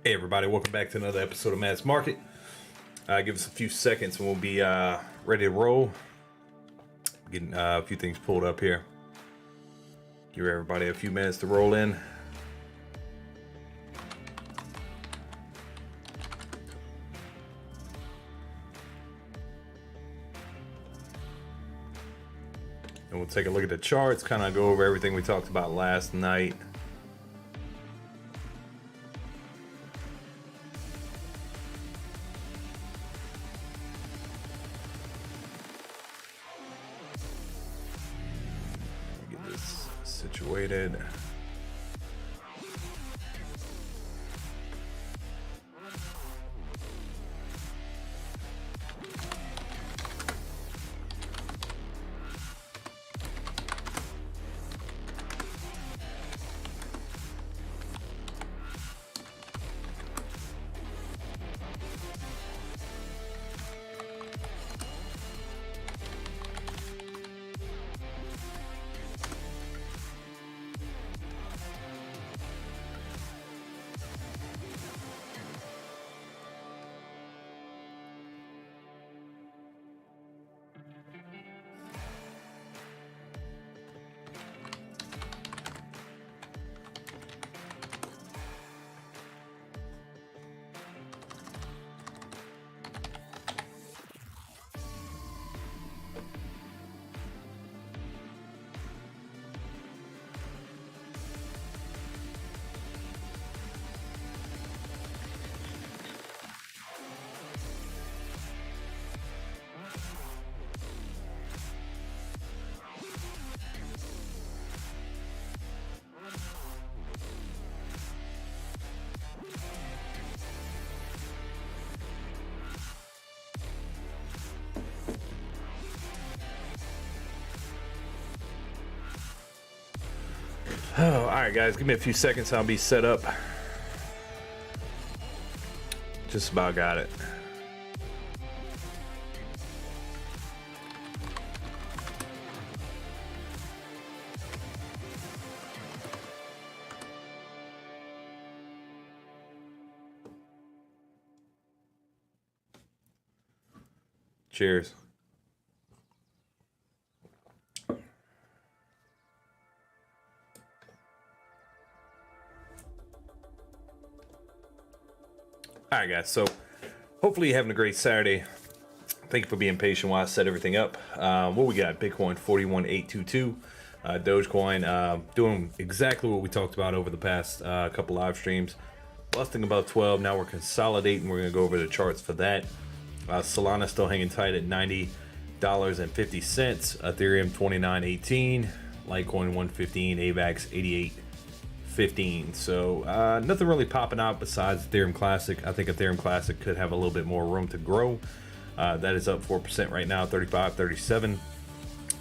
Hey everybody, welcome back to another episode of Mass Market. Give us a few seconds and we'll be ready to roll. Getting a few things pulled up here. Give everybody a few minutes to roll in. And we'll take a look at the charts, kind of go over everything we talked about last night. Get this situated. Oh, all right, guys, give me a few seconds. I'll be set up. Just about got it. Cheers. All right, guys, so hopefully you're having a great Saturday. Thank you for being patient while I set everything up. What we got? Bitcoin 41,822. Dogecoin doing exactly what we talked about over the past couple live streams. Lusting about 12. Now we're consolidating. We're going to go over the charts for that. Solana still hanging tight at $90.50. Ethereum 29.18. Litecoin 115. AVAX 88.15. So nothing really popping out besides Ethereum Classic. I think Ethereum Classic could have a little bit more room to grow. That is up 4% right now, 35.37.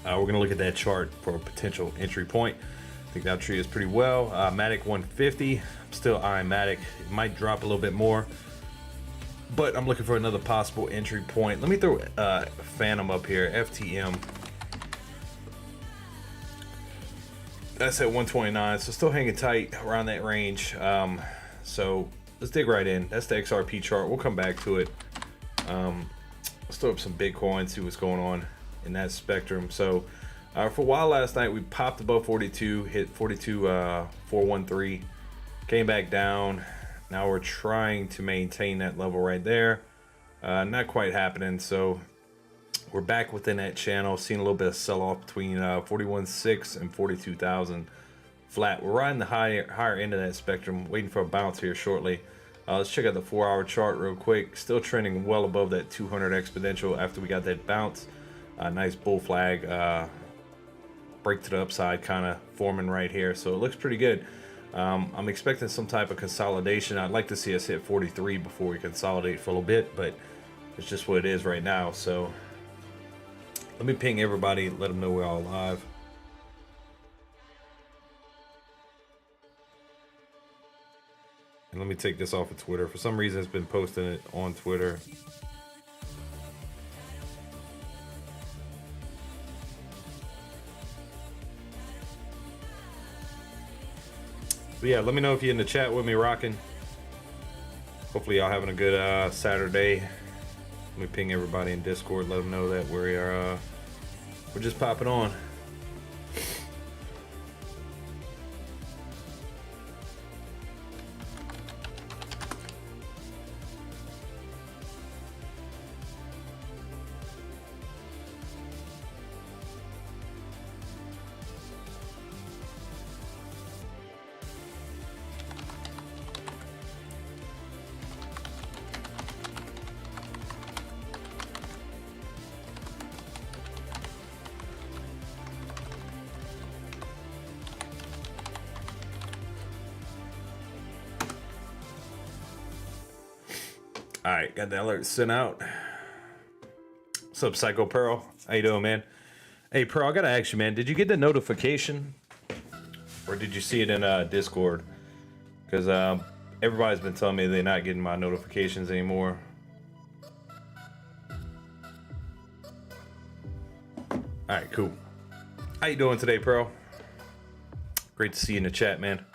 We're going to look at that chart for a potential entry point. I think that tree is pretty well. Matic 150. I'm still eyeing Matic. It might drop a little bit more, but I'm looking for another possible entry point. Let me throw Phantom up here. FTM. That's at 129, so still hanging tight around that range. So let's dig right in. That's the XRP chart. We'll come back to it. Let's throw up some Bitcoin, see what's going on in that spectrum. So for a while last night, we popped above 42, hit 42,413, came back down. Now we're trying to maintain that level right there. Not quite happening. So we're back within that channel, seeing a little bit of sell-off between 41.6 and 42,000 flat. We're riding the higher end of that spectrum, waiting for a bounce here shortly. Let's check out the 4-hour chart real quick. Still trending well above that 200 exponential after we got that bounce. Nice bull flag, break to the upside kind of forming right here. So it looks pretty good. I'm expecting some type of consolidation. I'd like to see us hit 43 before we consolidate for a little bit, but it's just what it is right now. So let me ping everybody, let them know we're all live. And let me take this off of Twitter. For some reason, it's been posting it on Twitter. But yeah, let me know if you're in the chat with me rocking. Hopefully y'all having a good Saturday. Let me ping everybody in Discord, let them know that we're just popping on. All right, got that alert sent out. What's up, Psycho Pearl? How you doing, man? Hey, Pearl, I gotta ask you, man. Did you get the notification, or did you see it in Discord? Because everybody's been telling me they're not getting my notifications anymore. All right, cool. How you doing today, Pearl? Great to see you in the chat, man.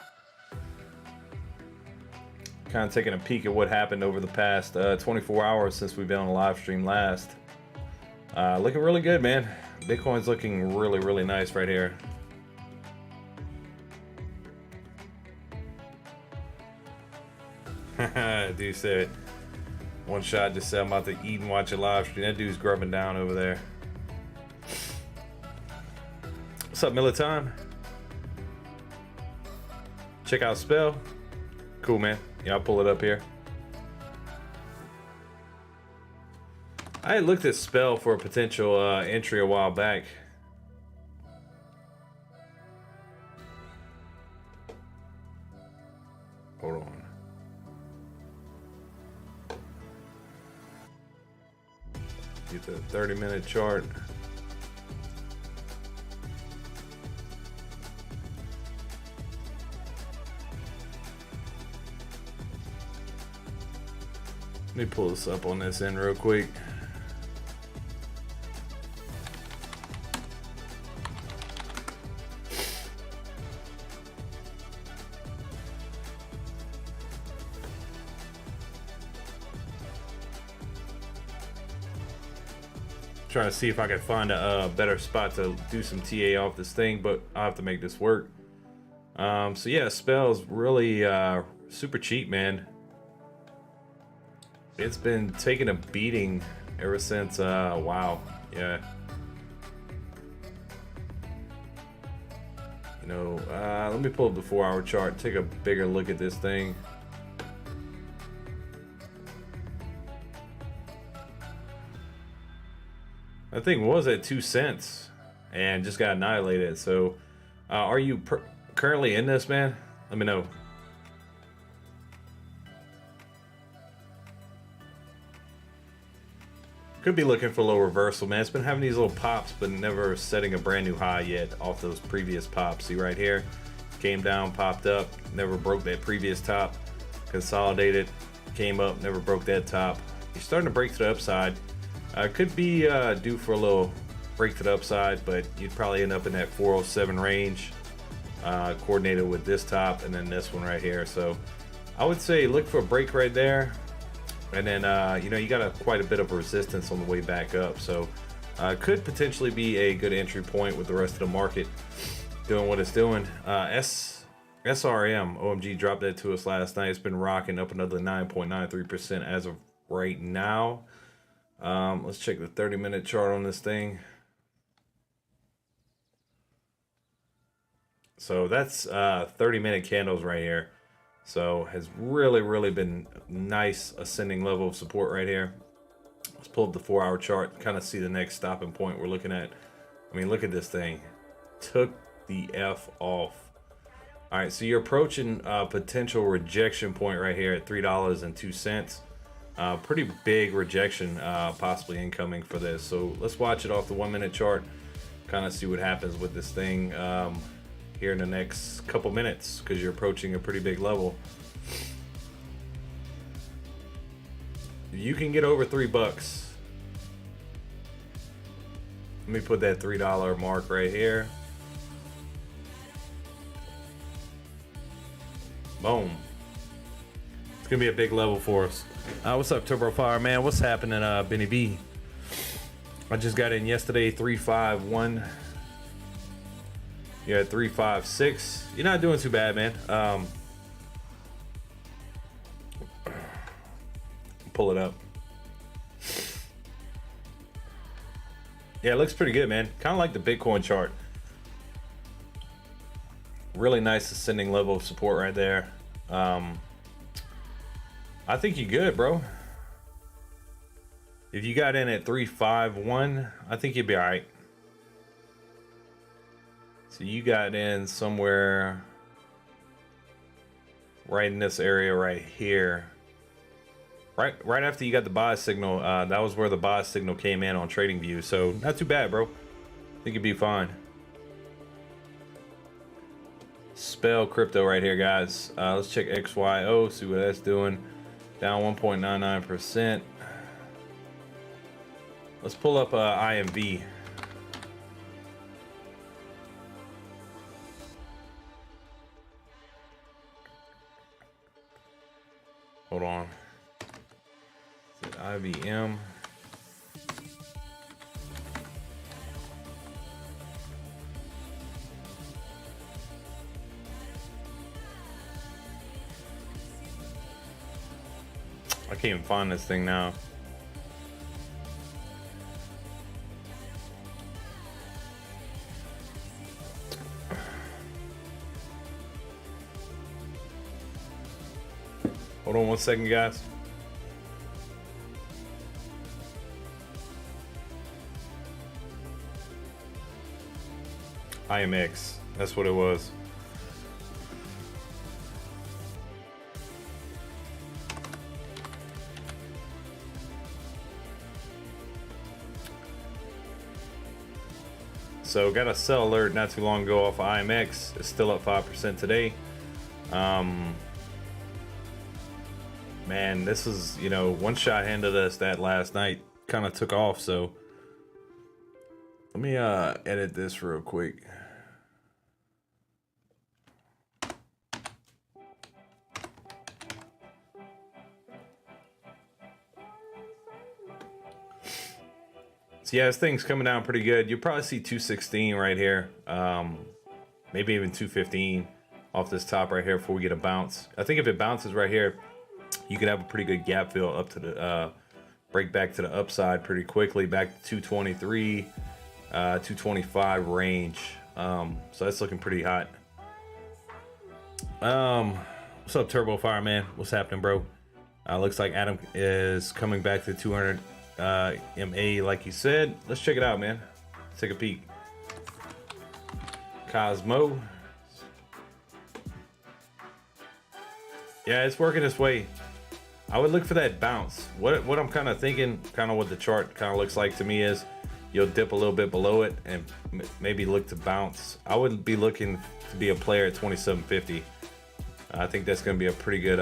Kind of taking a peek at what happened over the past 24 hours since we've been on a live stream last. Looking really good, man. Bitcoin's looking really, really nice right here. Dude said, one shot just said I'm about to eat and watch a live stream. That dude's grubbing down over there. What's up, Militime? Check out Spell. Cool, man. Yeah, I'll pull it up here. I had looked at Spell for a potential entry a while back. Hold on. Get the 30-minute chart. Let me pull this up on this end real quick. Trying to see if I can find a better spot to do some TA off this thing, but I'll have to make this work. So yeah, Spell's really super cheap, man. It's been taking a beating ever since, wow, yeah. You know, let me pull up the 4-hour chart, take a bigger look at this thing. That thing was at 2 cents and just got annihilated. So, are you currently in this, man? Let me know. Could be looking for a little reversal, man. It's been having these little pops, but never setting a brand new high yet off those previous pops. See right here? Came down, popped up, never broke that previous top. Consolidated, came up, never broke that top. You're starting to break to the upside. Could be due for a little break to the upside, but you'd probably end up in that 407 range, coordinated with this top and then this one right here. So I would say look for a break right there. And then, you know, you got quite a bit of resistance on the way back up. So could potentially be a good entry point with the rest of the market doing what it's doing. SRM, OMG, dropped that to us last night. It's been rocking up another 9.93% as of right now. Let's check the 30-minute chart on this thing. So that's 30-minute candles right here. So has really been nice ascending level of support right here. Let's pull up the 4-hour chart, kind of see the next stopping point we're looking at. I mean, look at this thing. Took the F off. All right, so you're approaching a potential rejection point right here at $3.02. Pretty big rejection possibly incoming for this. So let's watch it off the 1-minute chart, kind of see what happens with this thing here in the next couple minutes, because you're approaching a pretty big level. You can get over $3. Let me put that $3 mark right here. Boom. It's gonna be a big level for us. What's up, Turbo Fire, man? What's happening, Benny B? I just got in yesterday, 351. You're at 356. You're not doing too bad, man. Pull it up. Yeah, it looks pretty good, man. Kind of like the Bitcoin chart. Really nice ascending level of support right there. I think you're good, bro. If you got in at 351, I think you'd be all right. So you got in somewhere right in this area right here. Right after you got the buy signal, that was where the buy signal came in on TradingView. So not too bad, bro. I think you'd be fine. Spell crypto right here, guys. Let's check XYO, see what that's doing. Down 1.99%. Let's pull up IMV. Hold on. Is it IBM? I can't even find this thing now. Hold on 1 second, guys. IMX, that's what it was. So got a sell alert not too long ago off of IMX. It's still up 5% today. Man, this is, you know, one shot handed us that last night. Kind of took off, so let me edit this real quick. So yeah, this thing's coming down pretty good. You'll probably see 216 right here. Maybe even 215 off this top right here before we get a bounce. I think if it bounces right here, you could have a pretty good gap fill up to the break back to the upside pretty quickly, back to 223, 225 range. So that's looking pretty hot. What's up, Turbo Fire, man? What's happening, bro? Looks like Adam is coming back to 200 MA like you said. Let's check it out, man. Let's take a peek. Cosmo. Yeah, it's working this way. I would look for that bounce. What I'm kind of thinking, kind of what the chart kind of looks like to me is you'll dip a little bit below it and maybe look to bounce. I wouldn't be looking to be a player at 2750. I think that's going to be a pretty good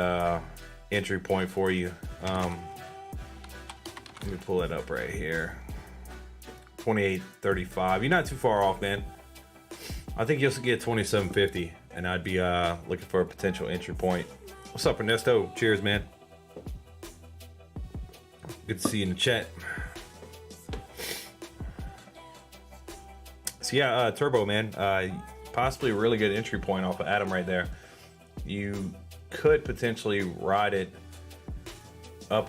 entry point for you. Let me pull that up right here. 28.35. You're not too far off, man. I think you'll get 2750, and I'd be looking for a potential entry point. What's up, Ernesto? Cheers, man. Good to see you in the chat. So yeah, Turbo, man. Possibly a really good entry point off of Adam right there. You could potentially ride it up.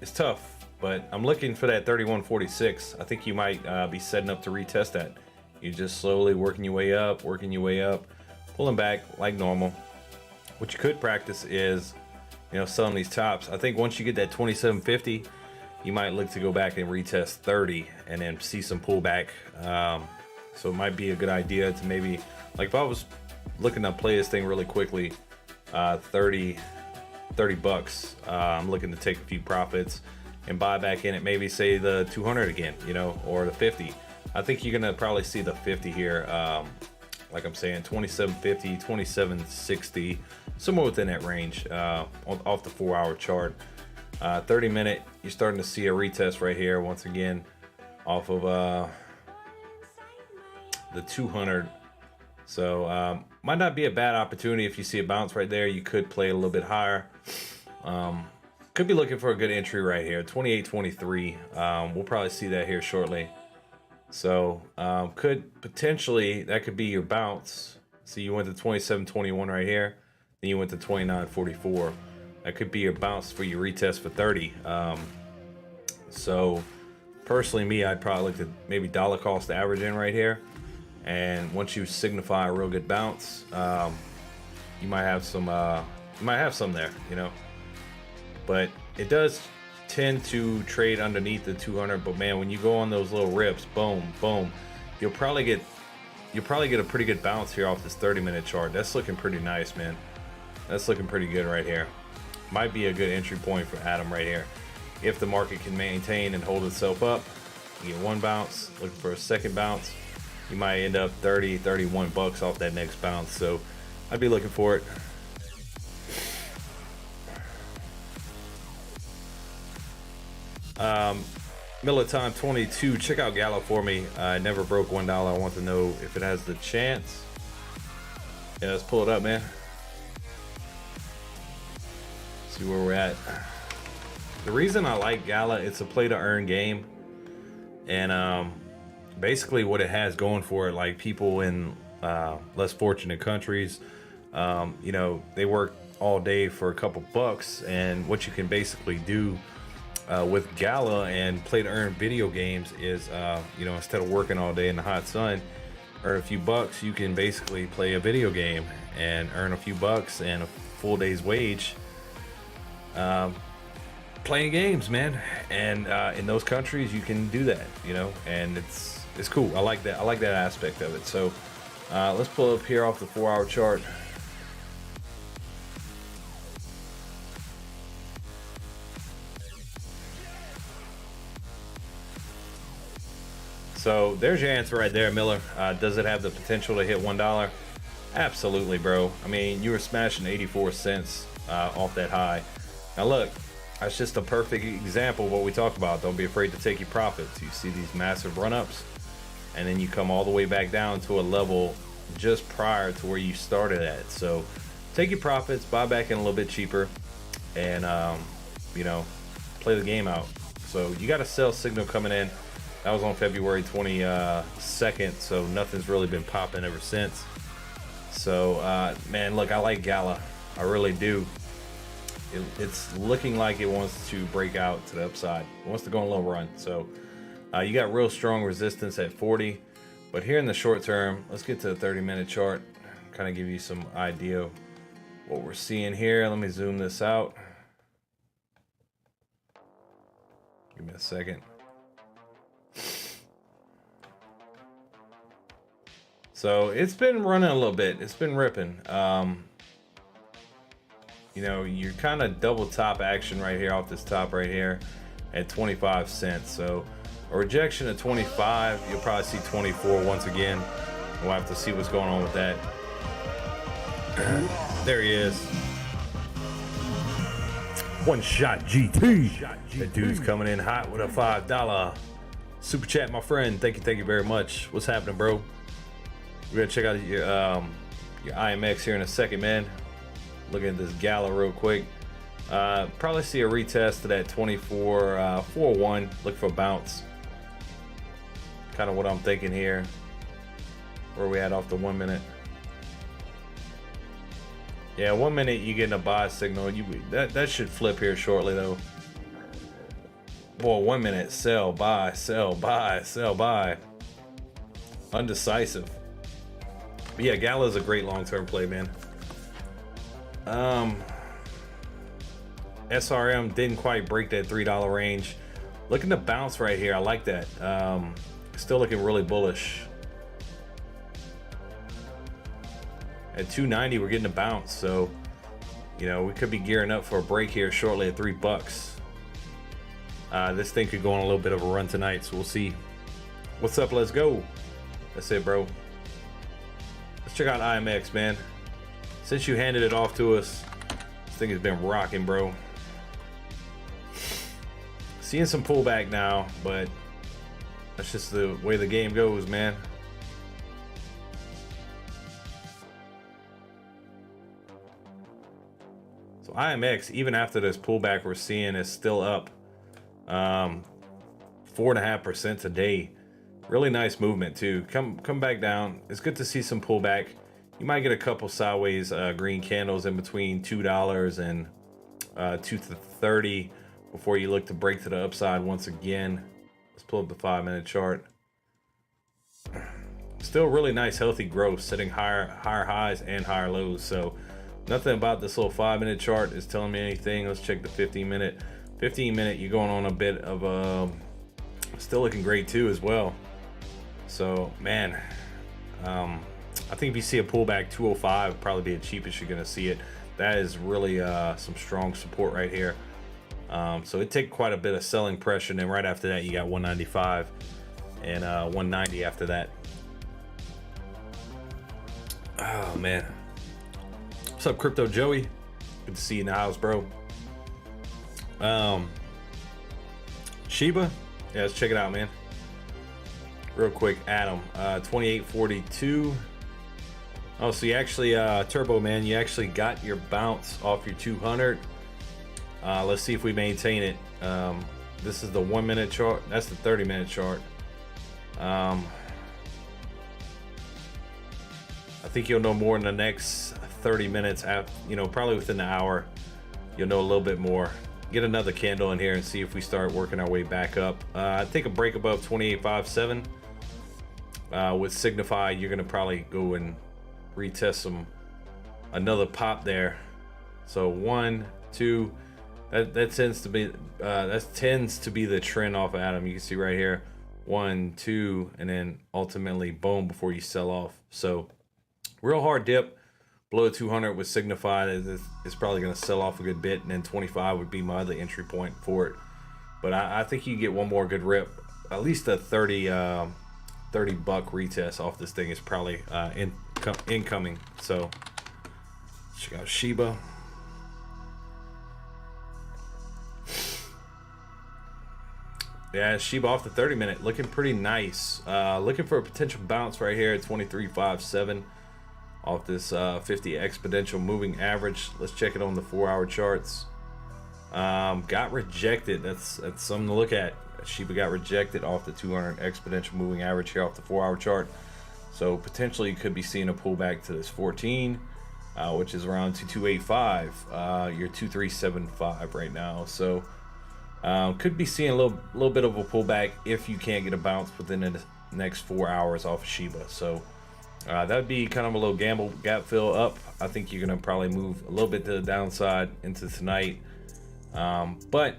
It's tough, but I'm looking for that 31.46. I think you might be setting up to retest that. You're just slowly working your way up, pulling back like normal. What you could practice is, you know, selling these tops. I think once you get that 2750, you might look to go back and retest 30 and then see some pullback. So it might be a good idea to maybe, like if I was looking to play this thing really quickly, 30 bucks. I'm looking to take a few profits and buy back in at maybe say the 200 again, you know, or the 50. I think you're gonna probably see the 50 here. Like I'm saying, 2750, 2760, somewhere within that range off the 4-hour chart. 30 minute, you're starting to see a retest right here once again off of the 200 So might not be a bad opportunity. If you see a bounce right there, you could play a little bit higher. Could be looking for a good entry right here, 28.23. We'll probably see that here shortly. So could potentially, that could be your bounce. So you went to 27.21 right here, then you went to 29.44. That could be your bounce for your retest for 30. So personally, me, I'd probably look at maybe dollar cost average in right here. And once you signify a real good bounce, you might have some there, you know. But it does tend to trade underneath the 200. But man, when you go on those little rips, boom, boom, you'll probably get a pretty good bounce here off this 30-minute chart. That's looking pretty nice, man. That's looking pretty good right here. Might be a good entry point for Adam right here. If the market can maintain and hold itself up, you get one bounce, looking for a second bounce. You might end up 30, 31 bucks off that next bounce. So I'd be looking for it. Militon 22, check out Gala for me. I never broke $1. I want to know if it has the chance. Yeah, let's pull it up, man. See where we're at. The reason I like Gala, it's a play to earn game. And basically what it has going for it, like people in less fortunate countries, you know, they work all day for a couple bucks, and what you can basically do with Gala and play to earn video games is, you know, instead of working all day in the hot sun, earn a few bucks. You can basically play a video game and earn a few bucks and a full day's wage playing games, man. And in those countries, you can do that, you know, and it's cool. I like that. I like that aspect of it. So let's pull up here off the 4-hour chart. So there's your answer right there, Miller. Does it have the potential to hit $1? Absolutely, bro. I mean, you were smashing 84 cents off that high. Now look, that's just a perfect example of what we talk about. Don't be afraid to take your profits. You see these massive run-ups, and then you come all the way back down to a level just prior to where you started at. So take your profits, buy back in a little bit cheaper, and you know, play the game out. So you got a sell signal coming in. That was on February 22nd, so nothing's really been popping ever since. So, man, look, I like Gala. I really do. It's looking like it wants to break out to the upside. It wants to go on a little run. So, you got real strong resistance at 40. But here in the short term, let's get to the 30-minute chart. Kind of give you some idea of what we're seeing here. Let me zoom this out. Give me a second. So it's been running a little bit. It's been ripping. You know, you're kind of double top action right here off this top right here at 25 cents. So a rejection of 25, you'll probably see 24 once again. We'll have to see what's going on with that. There he is. One shot GT. That dude's coming in hot with a $5 super chat, my friend. Thank you very much. What's happening, bro? We're gonna check out your IMX here in a second, man. Looking at this Gala real quick. Probably see a retest to that 24.41. Look for a bounce. Kind of what I'm thinking here. Where we at off the 1 minute? Yeah, 1 minute you getting a buy signal. That should flip here shortly though. Boy, 1 minute sell, buy, sell, buy, sell, buy. Undecisive. But yeah, Gala is a great long-term play, man. SRM didn't quite break that $3 range. Looking to bounce right here. I like that. Still looking really bullish. At 290, we're getting a bounce. So, you know, we could be gearing up for a break here shortly at $3. This thing could go on a little bit of a run tonight, so we'll see. What's up? Let's go. That's it, bro. Let's check out IMX, man. Since you handed it off to us, this thing has been rocking, bro. Seeing some pullback now, but that's just the way the game goes, man. So IMX, even after this pullback we're seeing, is still up 4.5% today. Really nice movement too. Come back down. It's good to see some pullback. You might get a couple sideways green candles in between $2 and $2.30 before you look to break to the upside once again. Let's pull up the 5-minute chart. Still really nice healthy growth, setting higher highs and higher lows. So nothing about this little 5-minute chart is telling me anything. Let's check the 15-minute. 15-minute, you're going on a bit of still looking great too as well. So man, I think if you see a pullback 205 would probably be the cheapest you're gonna see it. That is really some strong support right here. So it take quite a bit of selling pressure, and then right after that you got 195 and 190 after that. Oh man, what's up, Crypto Joey? Good to see you in the house, bro. Shiba, yeah, let's check it out, man. Real quick, Adam, 2842. Oh, so you actually, Turbo Man, you actually got your bounce off your 200. Let's see if we maintain it. This is the 1-minute chart. That's the 30-minute chart. I think you'll know more in the next 30 minutes. After, probably within the hour, you'll know a little bit more. Get another candle in here and see if we start working our way back up. I think a break above 28.57 would signify you're gonna probably go and retest another pop there. So 1, 2, that tends to be the trend off of Adam. You can see right here, 1, 2, and then ultimately boom before you sell off. So real hard dip below 200 would signify that it's probably going to sell off a good bit, and then 25 would be my other entry point for it. But I think you get one more good rip. At least a 30 buck retest off this thing is probably incoming. So check out Shiba. Yeah, Shiba off the 30-minute looking pretty nice. Looking for a potential bounce right here at 23.57 off this 50 exponential moving average. Let's check it on the 4-hour charts. Got rejected. That's something to look at. Shiba got rejected off the 200 exponential moving average here off the 4-hour chart. So potentially you could be seeing a pullback to this 14, which is around 2285. You're 2375 right now. So could be seeing a little bit of a pullback if you can't get a bounce within the next 4 hours off of Shiba. So that would be kind of a little gamble. Gap fill up. I think you're gonna probably move a little bit to the downside into tonight, but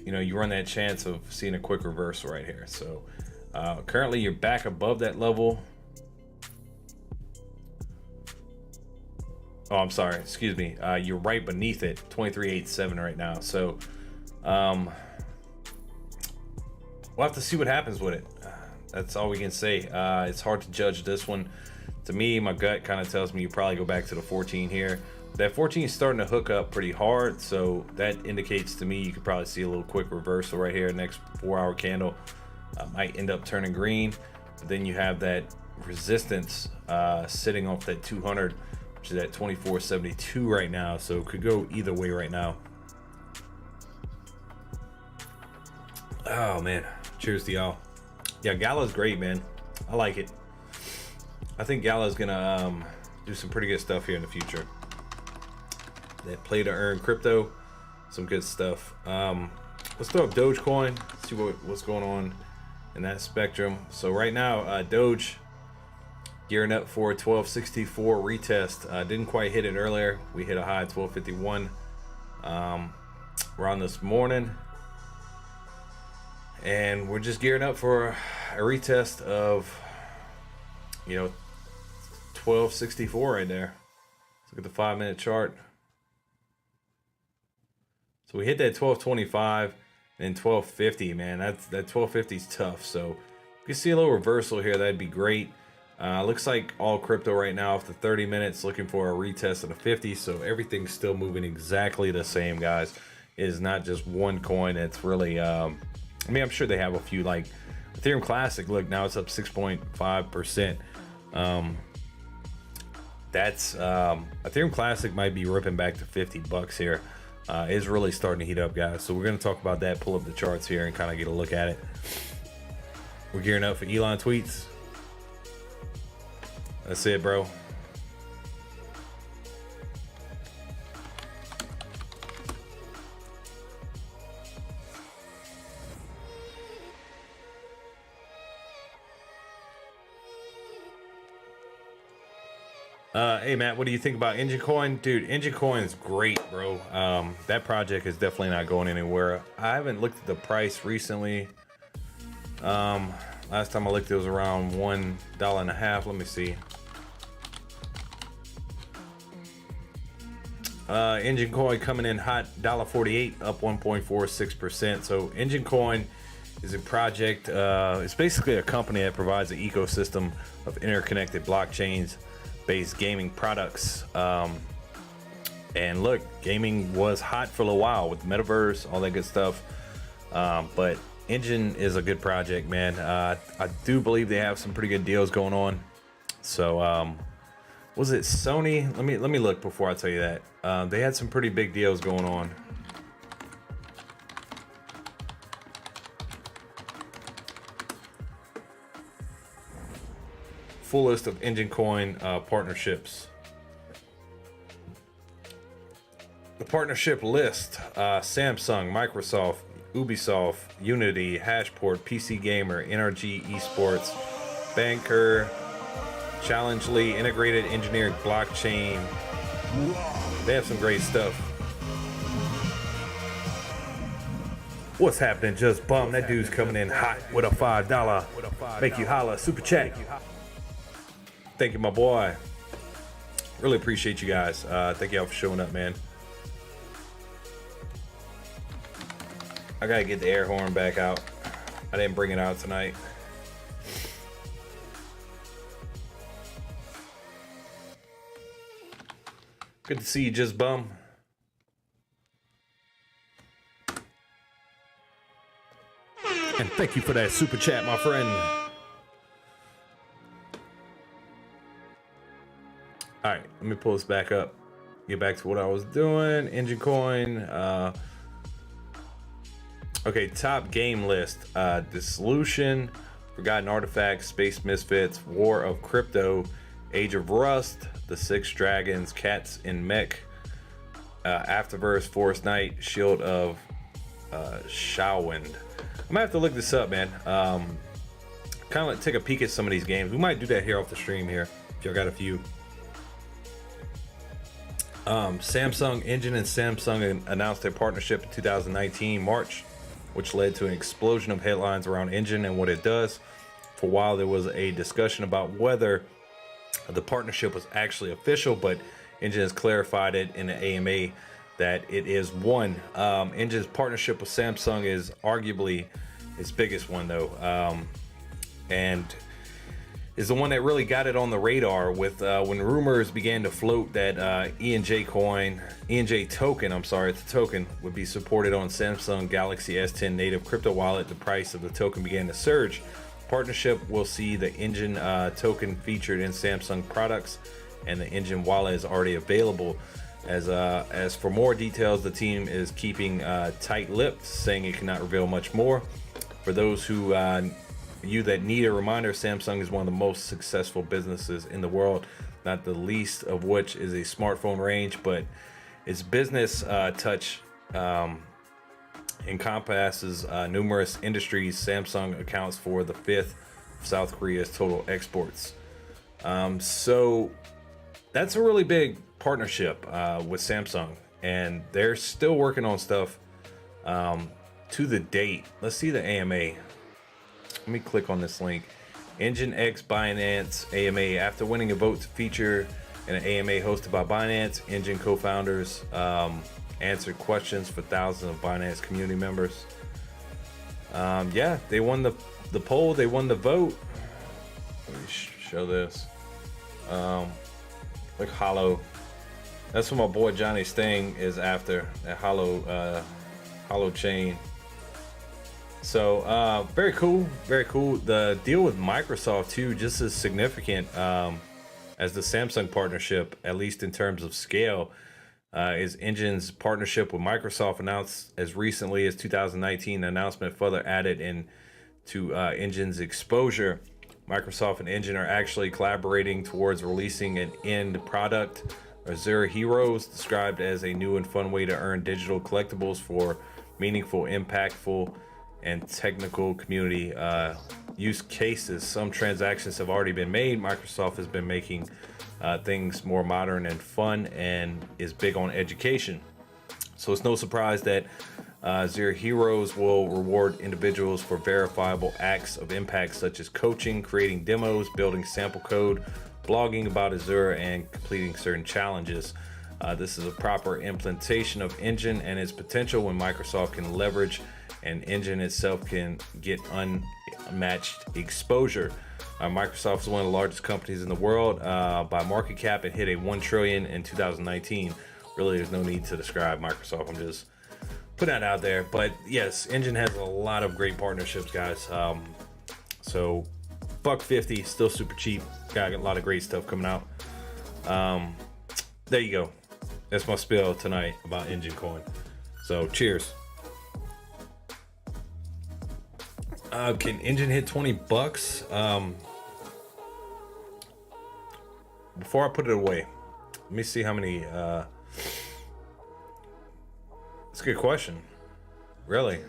you run that chance of seeing a quick reversal right here. So currently you're back above that level. Oh, I'm sorry, excuse me. You're right beneath it, 2387 right now. So we'll have to see what happens with it. That's all we can say. It's hard to judge this one. To me, my gut kind of tells me you probably go back to the 14 here. That 14 is starting to hook up pretty hard, so that indicates to me you could probably see a little quick reversal right here. Next 4-hour candle might end up turning green, but then you have that resistance sitting off that 200, which is at 24.72 right now. So it could go either way right now. Oh man, cheers to y'all. Yeah, Gala's great, man. I like it. I think Gala's gonna do some pretty good stuff here in the future. That play to earn crypto, some good stuff. Let's throw up Dogecoin, see what's going on in that spectrum. So right now, Doge gearing up for a 1264 retest. Didn't quite hit it earlier. We hit a high at 1251 around this morning. And we're just gearing up for a retest of 1264 right there. Let's look at the 5-minute chart. So we hit that 1225 and 1250, man. That 1250 is tough. So if you see a little reversal here, that'd be great. Looks like all crypto right now off the 30 minutes looking for a retest of the 50. So everything's still moving exactly the same, guys. It is not just one coin. It's really I'm sure they have a few, like Ethereum Classic. Look, now it's up 6.5%. that's Ethereum Classic might be ripping back to $50 here. It's really starting to heat up, guys. So we're going to talk about that, pull up the charts here and kind of get a look at it. We're gearing up for Elon tweets. That's it, bro. Hey Matt, what do you think about Engine Coin? Dude, Engine Coin is great, bro. That project is definitely not going anywhere. I haven't looked at the price recently. Last time I looked, it was around $1.50. Let me see. Engine Coin coming in hot, $1.48, up 1.46%. So Engine Coin is a project. It's basically a company that provides an ecosystem of interconnected blockchains based gaming products. And look, gaming was hot for a while with metaverse, all that good stuff. But Engine is a good project, man. I do believe they have some pretty good deals going on. So was it Sony? Let me look before I tell you that. They had some pretty big deals going on. Full list of Engine Coin partnerships. The partnership list: Samsung, Microsoft, Ubisoft, Unity, Hashport, PC Gamer, NRG Esports, Banker, Challengely, Integrated Engineered Blockchain. They have some great stuff. What's happening? Just Bum. That dude's coming in hot with a $5 make you holla super chat. Thank you, my boy. Really appreciate you guys. Thank y'all for showing up, man. I gotta get the air horn back out. I didn't bring it out tonight. Good to see you, Just Bum. And thank you for that super chat, my friend. All right, let me pull this back up. Get back to what I was doing. Engine Coin. Okay, top game list. Dissolution, Forgotten Artifacts, Space Misfits, War of Crypto, Age of Rust, The Six Dragons, Cats in Mech, Afterverse, Forest Knight, Shield of Shawwind. I'm gonna have to look this up, man. Kind of take a peek at some of these games. We might do that here off the stream here if y'all got a few. Samsung Engine and Samsung announced their partnership in 2019 March, which led to an explosion of headlines around Engine and what it does. For a while, there was a discussion about whether the partnership was actually official, but Engine has clarified it in the AMA that it is one. Engine's partnership with Samsung is arguably its biggest one, though, and is the one that really got it on the radar with when rumors began to float that ENJ token, the token would be supported on Samsung Galaxy S10 native crypto wallet. The price of the token began to surge. Partnership will see the Engine token featured in Samsung products, and the Engine wallet is already available. As for more details, the team is keeping tight-lipped, saying it cannot reveal much more. For those who you that need a reminder, Samsung is one of the most successful businesses in the world, not the least of which is a smartphone range, but its business touch encompasses numerous industries. Samsung accounts for the 5th of South Korea's total exports. So that's a really big partnership with Samsung, and they're still working on stuff to the date. Let's see the AMA. Let me click on this link. Engine X Binance AMA. After winning a vote to feature in an AMA hosted by Binance, Engine co-founders answered questions for thousands of Binance community members. Yeah, they won the poll. They won the vote. Let me show this. Like Hollow. That's what my boy Johnny Sting is after. That Hollow chain. So very cool, very cool. The deal with Microsoft too, just as significant as as the Samsung partnership, at least in terms of scale, is Engine's partnership with Microsoft, announced as recently as 2019. The announcement further added into Engine's exposure. Microsoft and Engine are actually collaborating towards releasing an end product, Azure Heroes, described as a new and fun way to earn digital collectibles for meaningful, impactful, and technical community use cases. Some transactions have already been made. Microsoft has been making things more modern and fun, and is big on education. So it's no surprise that Azure Heroes will reward individuals for verifiable acts of impact, such as coaching, creating demos, building sample code, blogging about Azure, and completing certain challenges. This is a proper implementation of Engine and its potential when Microsoft can leverage, and Engine itself can get unmatched exposure. Microsoft is one of the largest companies in the world. By market cap, it hit a 1 trillion in 2019. Really, there's no need to describe Microsoft. I'm just putting that out there. But yes, Engine has a lot of great partnerships, guys. So $1.50, still super cheap. Got a lot of great stuff coming out. There you go. That's my spiel tonight about Engine Coin. So cheers. Can Engine hit 20 bucks? Before I put it away, let me see how many. It's a good question. Really?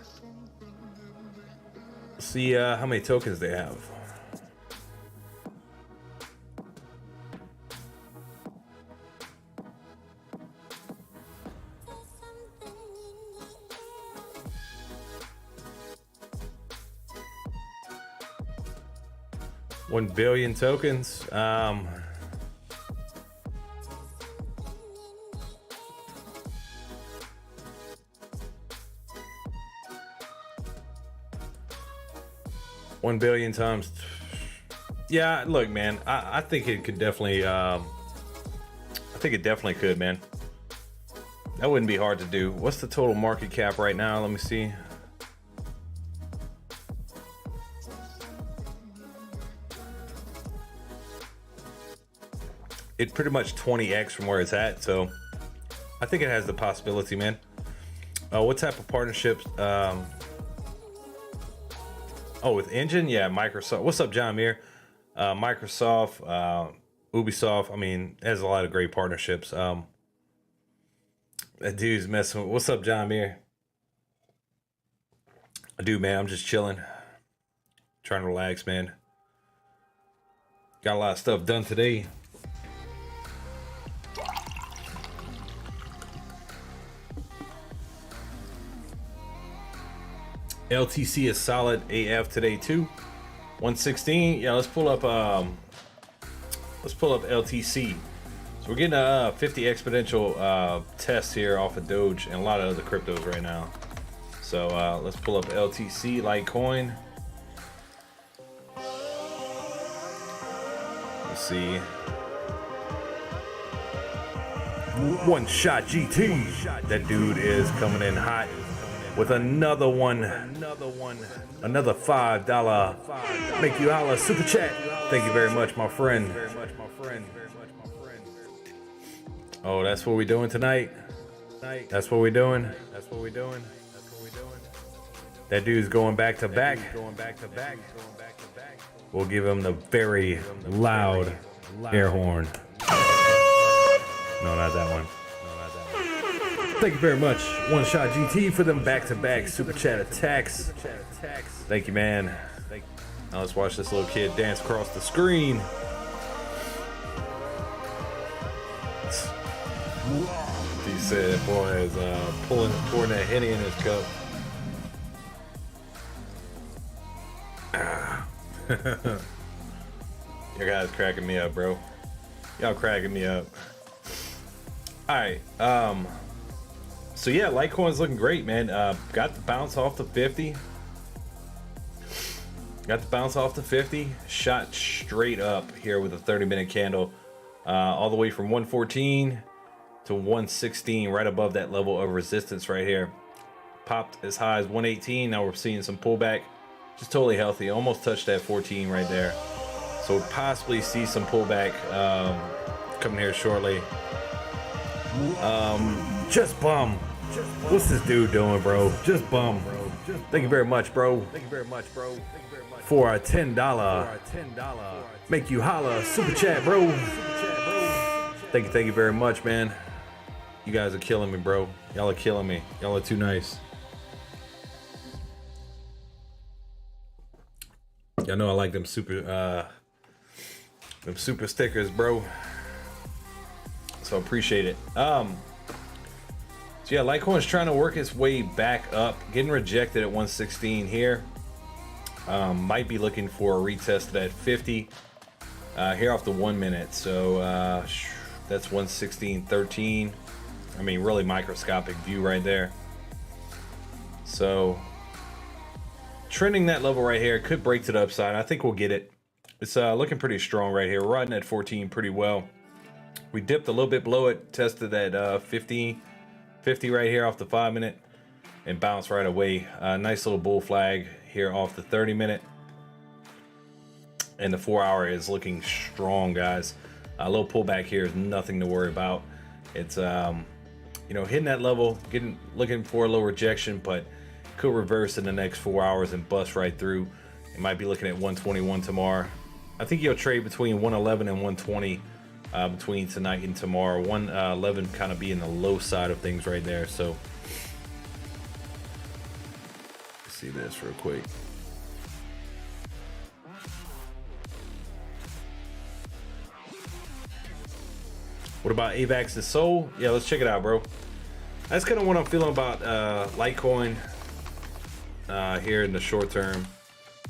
Let's see how many tokens they have. $1 billion tokens. 1 billion times. Yeah, look, man, I think it could definitely. I think it definitely could, man. That wouldn't be hard to do. What's the total market cap right now? Let me see. It's pretty much 20x from where it's at, so I think it has the possibility, man. What type of partnerships? Oh, with Engine? Yeah, Microsoft. What's up, John Muir? Microsoft, Ubisoft. I mean, it has a lot of great partnerships. That dude's messing with. What's up, John Muir? Dude, man, I'm just chilling. Trying to relax, man. Got a lot of stuff done today. LTC is solid AF today too. 116. Yeah, let's pull up LTC. So we're getting a 50 exponential test here off of Doge and a lot of other cryptos right now. So let's pull up LTC Litecoin. Let's see. One shot GT. That dude is coming in hot with another one, another $5 make you holla super chat. Thank you very much, my friend. Oh, that's what we're doing tonight. That's what we're doing. That dude's going back to back. We'll give him the very loud air horn. No, not that one. Thank you very much, One Shot GT, for them back-to-back super chat attacks. Thank you, man. Now let's watch this little kid dance across the screen. He said, "Boy is pouring that Henny in his cup." Your guys cracking me up, bro. Y'all cracking me up. All right. So yeah, Litecoin's looking great, man. Got the bounce off the 50. Shot straight up here with a 30-minute candle, all the way from 114 to 116, right above that level of resistance right here. Popped as high as 118. Now we're seeing some pullback. Just totally healthy. Almost touched that 14 right there. So we'll possibly see some pullback coming here shortly. Just bum. What's this dude doing, bro? Just bum. Thank you very much, bro. For a $10 make you holla super chat, bro. Thank you very much, man. You guys are killing me, bro. Y'all are killing me. Y'all are too nice. Y'all know I like them super stickers, bro. So appreciate it. So yeah, Litecoin's trying to work its way back up, getting rejected at 116 here. Might be looking for a retest of that 50 here off the 1 minute. So that's 116.13. I mean, really microscopic view right there. So trending that level right here, could break to the upside. I think we'll get it. It's looking pretty strong right here. We're riding at 14 pretty well. We dipped a little bit below it, tested that 50 right here off the 5 minute and bounced right away. Nice little bull flag here off the 30 minute. And the 4 hour is looking strong, guys. A little pullback here is nothing to worry about. It's you know, hitting that level, looking for a little rejection, but could reverse in the next 4 hours and bust right through. It might be looking at 121 tomorrow. I think you'll trade between 111 and 120 between tonight and tomorrow. 111 kind of being the low side of things right there. So let's see this real quick. What about AVAX's soul? Yeah, let's check it out, bro. That's kind of what I'm feeling about Litecoin here in the short term.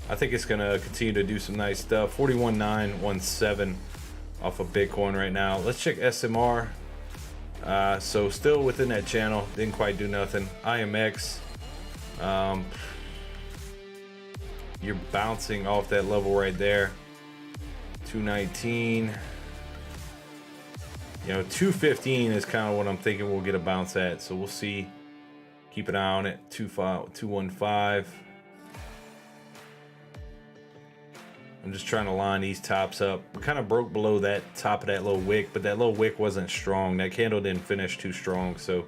I think it's gonna continue to do some nice stuff. 41.917 off of Bitcoin right now. Let's check SMR. So still within that channel, didn't quite do nothing. IMX, you're bouncing off that level right there. 219. You know, 215 is kind of what I'm thinking we'll get a bounce at. So we'll see. Keep an eye on it. 215. I'm just trying to line these tops up. We kind of broke below that top of that little wick, but that little wick wasn't strong. That candle didn't finish too strong. So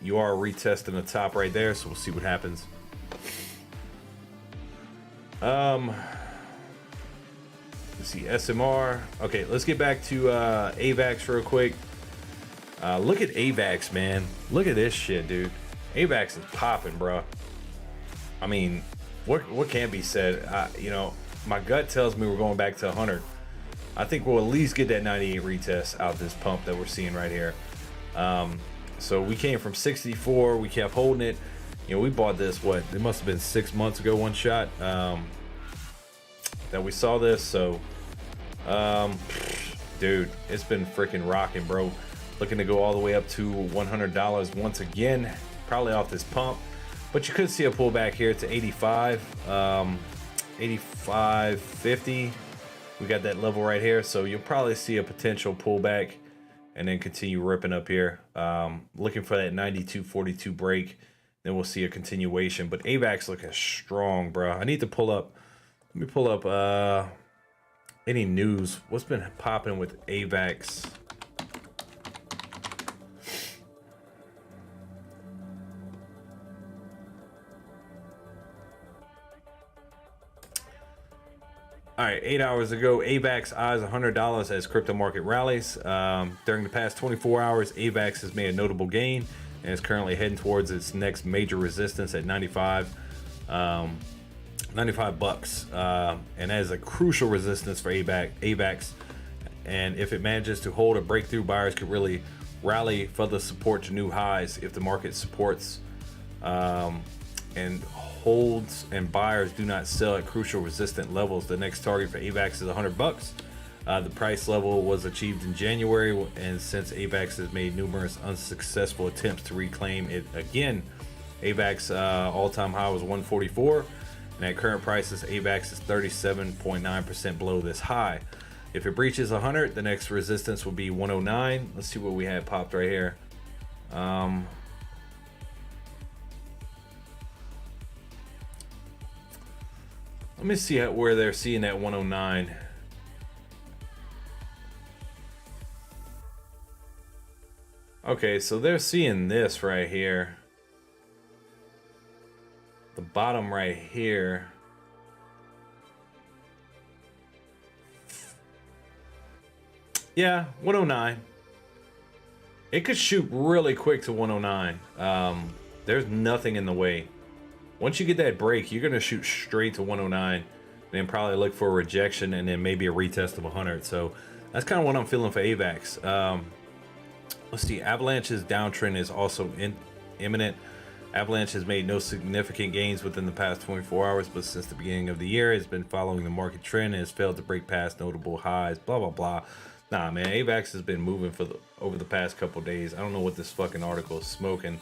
you are retesting the top right there. So we'll see what happens. Let's see, SMR. Okay, let's get back to AVAX real quick. Look at AVAX, man. Look at this shit, dude. AVAX is popping, bro. I mean, what can be said? You know, my gut tells me we're going back to 100. I think we'll at least get that 98 retest out this pump that we're seeing right here. So we came from 64. We kept holding it. You know, we bought this, what? It must have been 6 months ago, one shot. That we saw this. So dude, it's been freaking rocking, bro. Looking to go all the way up to $100 once again, probably off this pump, but you could see a pullback here to 85, 85.50. We got that level right here, so you'll probably see a potential pullback and then continue ripping up here. Looking for that 92.42 break, then we'll see a continuation. But AVAX looking strong, bro. I need to pull up. Let me pull up any news. What's been popping with AVAX? All right, 8 hours ago, AVAX eyes $100 as crypto market rallies. During the past 24 hours, AVAX has made a notable gain and is currently heading towards its next major resistance at 95 bucks. And that is a crucial resistance for AVAX. And if it manages to hold a breakthrough, buyers could really rally further support to new highs. If the market supports and holds and buyers do not sell at crucial resistant levels, the next target for AVAX is 100 bucks. The price level was achieved in January, and since AVAX has made numerous unsuccessful attempts to reclaim it again. AVAX all-time high was 144, and at current prices, AVAX is 37.9% below this high. If it breaches 100, the next resistance will be 109. Let's see what we had popped right here. Let me see where they're seeing that 109. Okay, so they're seeing this right here. The bottom right here. Yeah, 109. It could shoot really quick to 109. There's nothing in the way. Once you get that break, you're going to shoot straight to 109, then probably look for a rejection and then maybe a retest of 100. So that's kind of what I'm feeling for AVAX. Let's see, Avalanche's downtrend is also imminent. Avalanche has made no significant gains within the past 24 hours, but since the beginning of the year, it's been following the market trend and has failed to break past notable highs, blah, blah, blah. Nah, man, AVAX has been moving for over the past couple days. I don't know what this fucking article is smoking.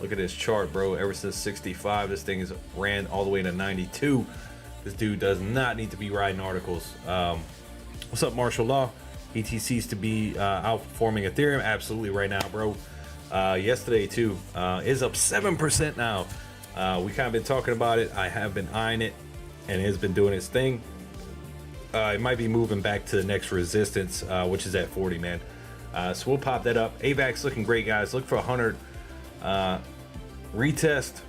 Look at this chart, bro. Ever since 65, this thing has ran all the way to 92. This dude does not need to be writing articles. What's up, Martial Law? ETCs to be outperforming Ethereum. Absolutely right now, bro. Yesterday, too, is up 7% now. We kind of been talking about it. I have been eyeing it, and it has been doing its thing. It might be moving back to the next resistance, which is at 40, man. So we'll pop that up. AVAX looking great, guys. Look for 100 retest.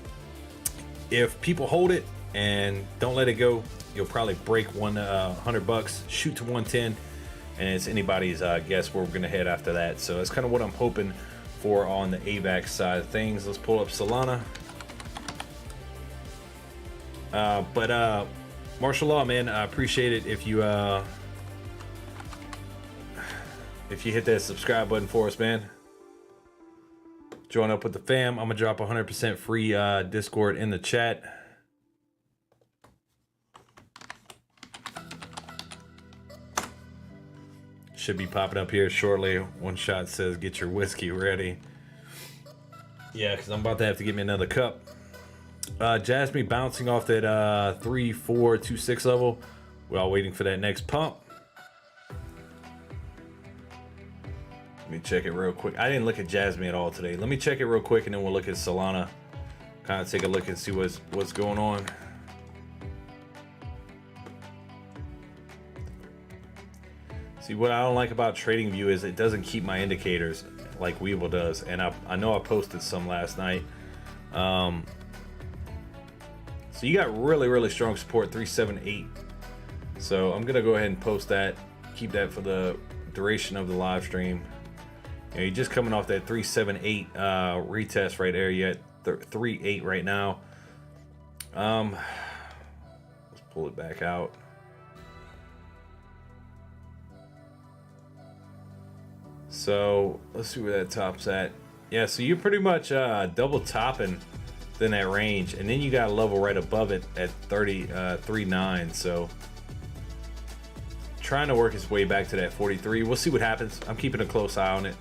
If people hold it and don't let it go, you'll probably break $100, shoot to 110, and it's anybody's guess where we're gonna head after that. So that's kind of what I'm hoping for on the AVAX side of things. Let's pull up Solana. Martial Law, man, I appreciate it if you hit that subscribe button for us, man. Join up with the fam. I'm gonna drop 100% free Discord in the chat. Should be popping up here shortly. One shot says get your whiskey ready. Yeah, because I'm about to have to get me another cup. Jasmy bouncing off that 3426 level while waiting for that next pump. Let me check it real quick. I didn't look at Jasmy at all today. Let me check it real quick and then we'll look at Solana. Kind of take a look and see what's going on. See, what I don't like about TradingView is it doesn't keep my indicators like Webull does. And I know I posted some last night. So you got really, really strong support, 378. So I'm gonna go ahead and post that, keep that for the duration of the live stream. You know, you're just coming off that 378 retest right there. You're at 3.8 right now. Let's pull it back out. So let's see where that top's at. Yeah, so you're pretty much double topping within that range, and then you got a level right above it at 33.9. So trying to work its way back to that 43. We'll see what happens. I'm keeping a close eye on it.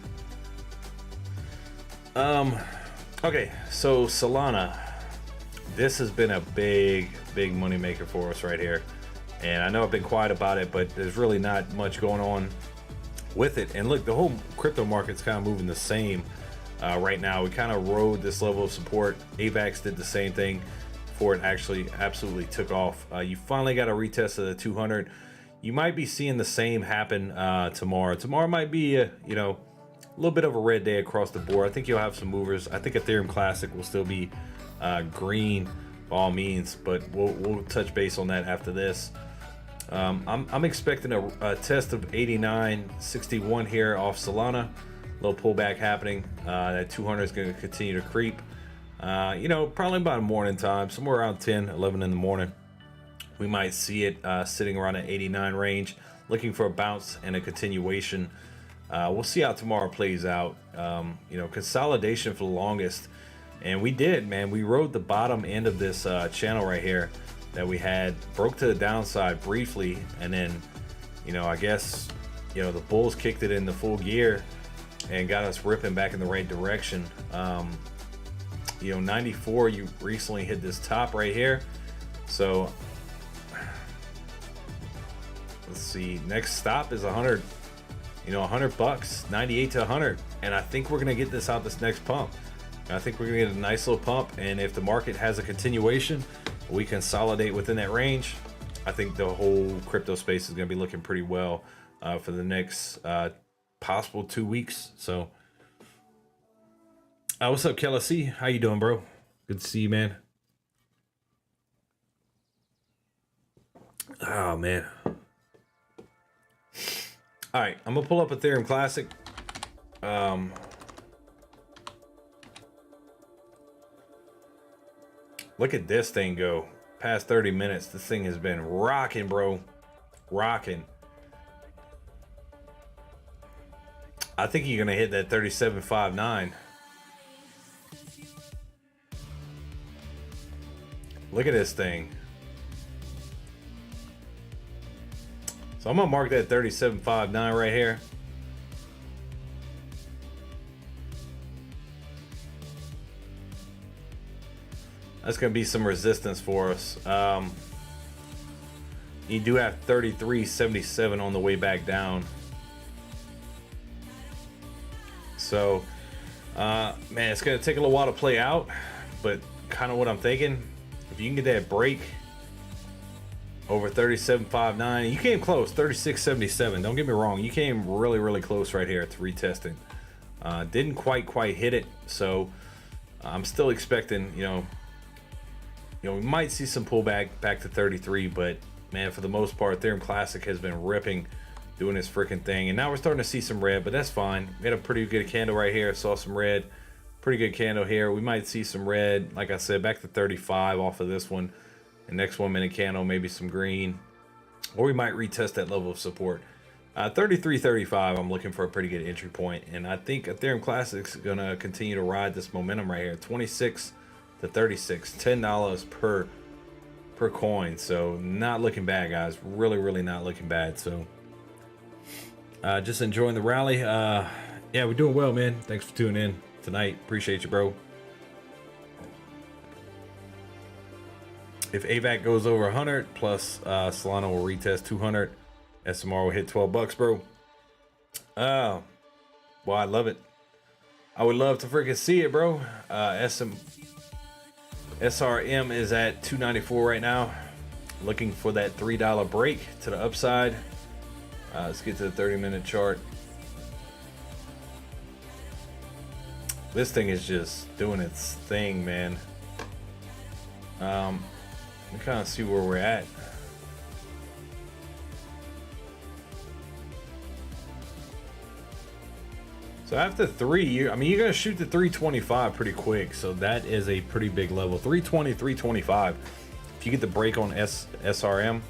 Okay, so Solana, this has been a big money maker for us right here, and I know I've been quiet about it, but there's really not much going on with it. And look, the whole crypto market's kind of moving the same right now. We kind of rode this level of support. AVAX did the same thing before it actually absolutely took off. You finally got a retest of the 200. You might be seeing the same happen tomorrow. Tomorrow might be a little bit of a red day across the board. I think you'll have some movers. I think Ethereum Classic will still be green by all means, but we'll touch base on that after this. I'm expecting a test of 89.61 here off Solana. Little pullback happening. That 200 is going to continue to creep. Probably about morning time, somewhere around 10, 11 in the morning. We might see it sitting around an 89 range, looking for a bounce and a continuation. We'll see how tomorrow plays out. Consolidation for the longest, and we did, man. We rode the bottom end of this channel right here that we had, broke to the downside briefly, and then I guess the bulls kicked it in the full gear and got us ripping back in the right direction. 94, you recently hit this top right here. So let's see, next stop is 100, $100, 98 to 100, and I think we're gonna get this out this next pump. I think we're gonna get a nice little pump, and if the market has a continuation, we consolidate within that range. I think the whole crypto space is going to be looking pretty well for the next possible 2 weeks. So, what's up, Kelly C? How you doing, bro? Good to see you, man. Oh, man. All right, I'm gonna pull up Ethereum Classic. Look at this thing go. Past 30 minutes, this thing has been rocking, bro. Rocking. I think you're gonna hit that 37.59. Look at this thing. So I'm gonna mark that 37.59 right here. That's gonna be some resistance for us. You do have 33.77 on the way back down. So, man, it's gonna take a little while to play out, but kind of what I'm thinking. If you can get that break over 37.59, you came close. 36.77. Don't get me wrong, you came really, really close right here to retesting. Didn't quite hit it. So I'm still expecting, you know, we might see some pullback back to 33, but man, for the most part, Ethereum Classic has been ripping, doing this freaking thing. And now we're starting to see some red, but that's fine. We had a pretty good candle right here. Saw some red. Pretty good candle here. We might see some red, like I said, back to 35 off of this one. The next 1 minute candle, maybe some green, or we might retest that level of support. 33.35, I'm looking for a pretty good entry point, and I think Ethereum Classic's gonna continue to ride this momentum right here. 26 to 36, $10 per coin. So not looking bad, guys. Really not looking bad. So just enjoying the rally. Yeah, we're doing well, man. Thanks for tuning in tonight. Appreciate you, bro. If AVAC goes over 100 plus Solana will retest 200, SMR will hit 12 bucks, bro. Oh, well, I love it. I would love to freaking see it, bro. SRM is at 294 right now. Looking for that $3 break to the upside. Let's get to the 30-minute chart. This thing is just doing its thing, man. We kind of see where we're at. So after 3, I mean, you're gonna shoot the 325 pretty quick. So that is a pretty big level. 320, 325. If you get the break on SRM,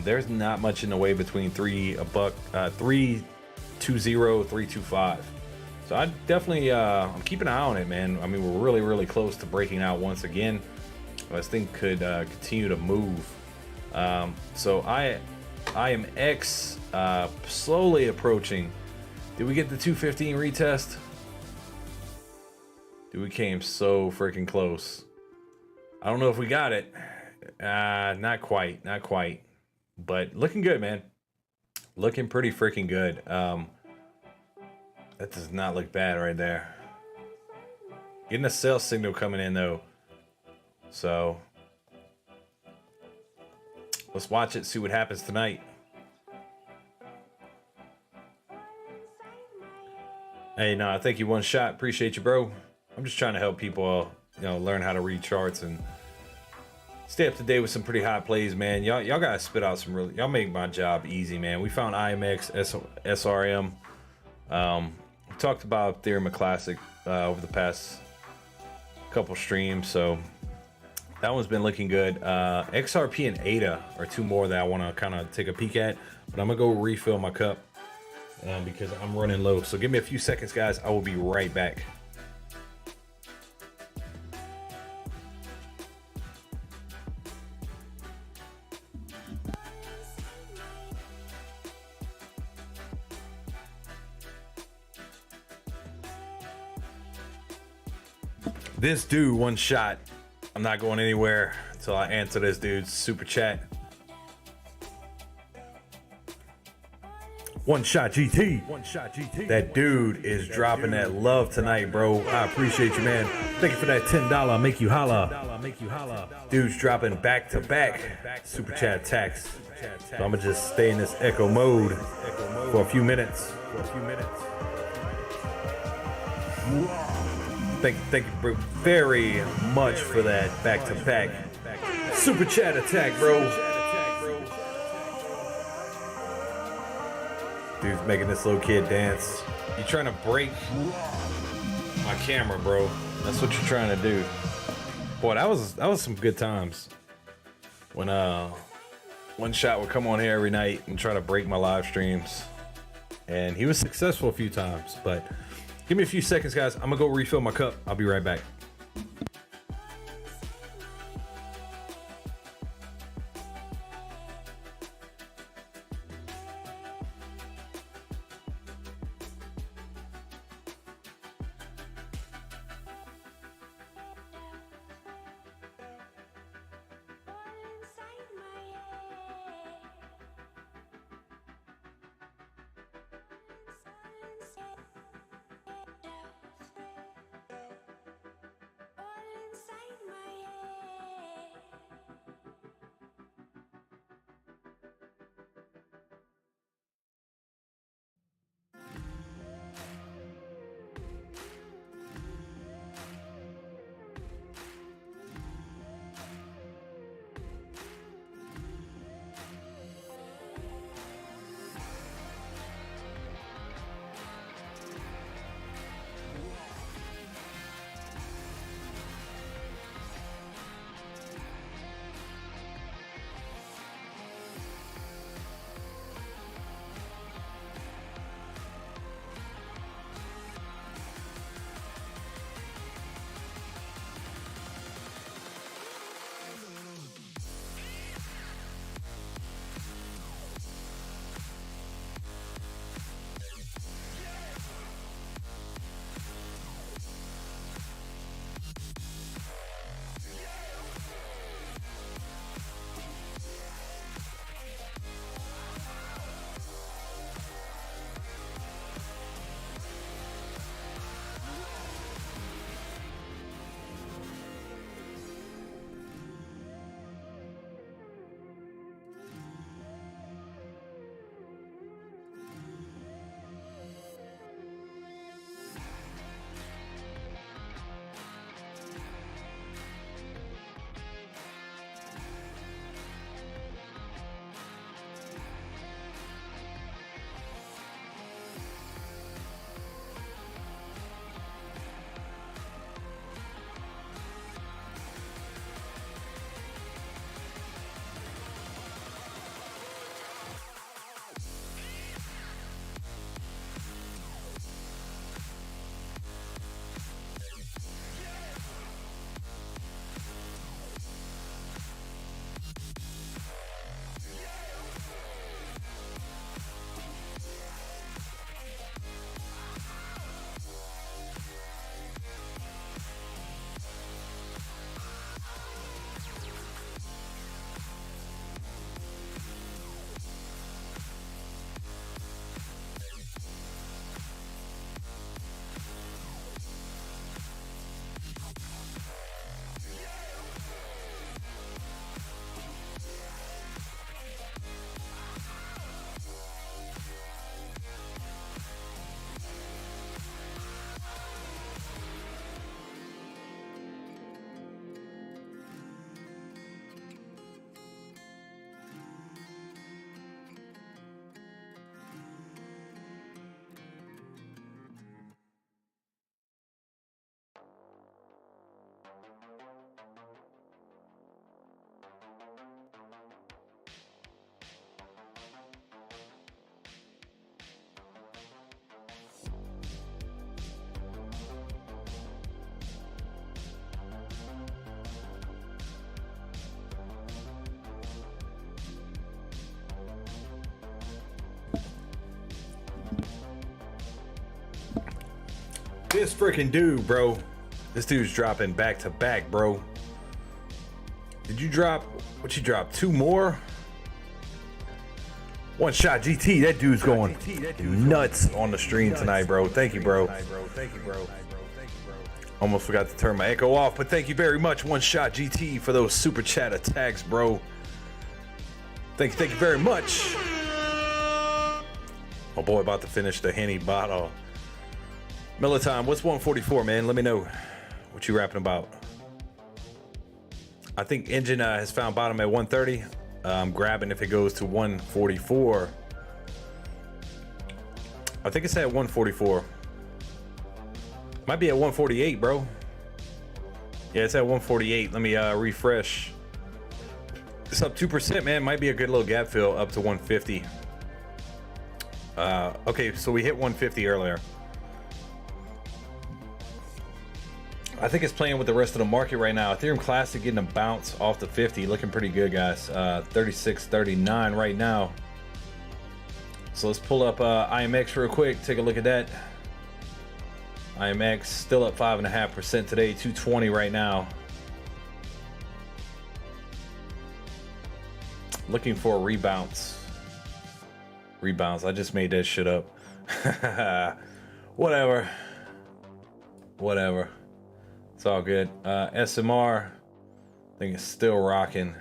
there's not much in the way between 320, 325. So I definitely, I'm keeping an eye on it, man. I mean, we're really close to breaking out once again. This thing could continue to move. So IMX slowly approaching. Did we get the 215 retest? Dude, we came so freaking close. I don't know if we got it. Not quite. But looking good, man. Looking pretty freaking good. That does not look bad right there. Getting a sell signal coming in though. So let's watch it, see what happens tonight. Hey, no, I think you one shot. Appreciate you, bro. I'm just trying to help people, learn how to read charts and stay up to date with some pretty hot plays, man. Y'all gotta spit out some y'all make my job easy, man. We found IMX, SRM. We talked about Ethereum Classic over the past couple streams, so that one's been looking good. XRP and ADA are two more that I want to kind of take a peek at, but I'm gonna go refill my cup because I'm running low. So give me a few seconds, guys. I will be right back. This dude, one shot. I'm not going anywhere until I answer this dude's super chat. One Shot GT. That dude is dropping that love tonight, bro. I appreciate you, man. Thank you for that $10. Make you holla. Dude's dropping back to back super chat attacks. So I'm gonna just stay in this echo mode for a few minutes. Thank you very much for that back to back super chat attack, bro. Dude's making this little kid dance. You're trying to break my camera, bro. That's what you're trying to do. Boy, that was some good times. When One Shot would come on here every night and try to break my live streams. And he was successful a few times, but give me a few seconds, guys. I'm gonna go refill my cup. I'll be right back. This freaking dude, bro. This dude's dropping back to back, bro. Did you drop, what you dropped? 2 more? One Shot GT, that dude's going nuts on the stream tonight, bro. Thank you, bro. Almost forgot to turn my echo off, but thank you very much, One Shot GT, for those super chat attacks, bro. Thank you very much. My boy about to finish the Henny bottle. Melatonin, what's 144, man? Let me know what you rapping about. I think Engine has found bottom at 130. I'm grabbing if it goes to 144. I think it's at 144. Might be at 148, bro. Yeah, it's at 148. Let me refresh. It's up 2%, man. Might be a good little gap fill up to 150. Okay, so we hit 150 earlier. I think it's playing with the rest of the market right now. Ethereum Classic getting a bounce off the 50, looking pretty good, guys. 36.39 right now. So let's pull up IMX real quick. Take a look at that. IMX still up 5.5% today, 220 right now. Looking for a rebounce. Rebounds. I just made that shit up. Whatever. It's all good. SMR, I think it's still rocking.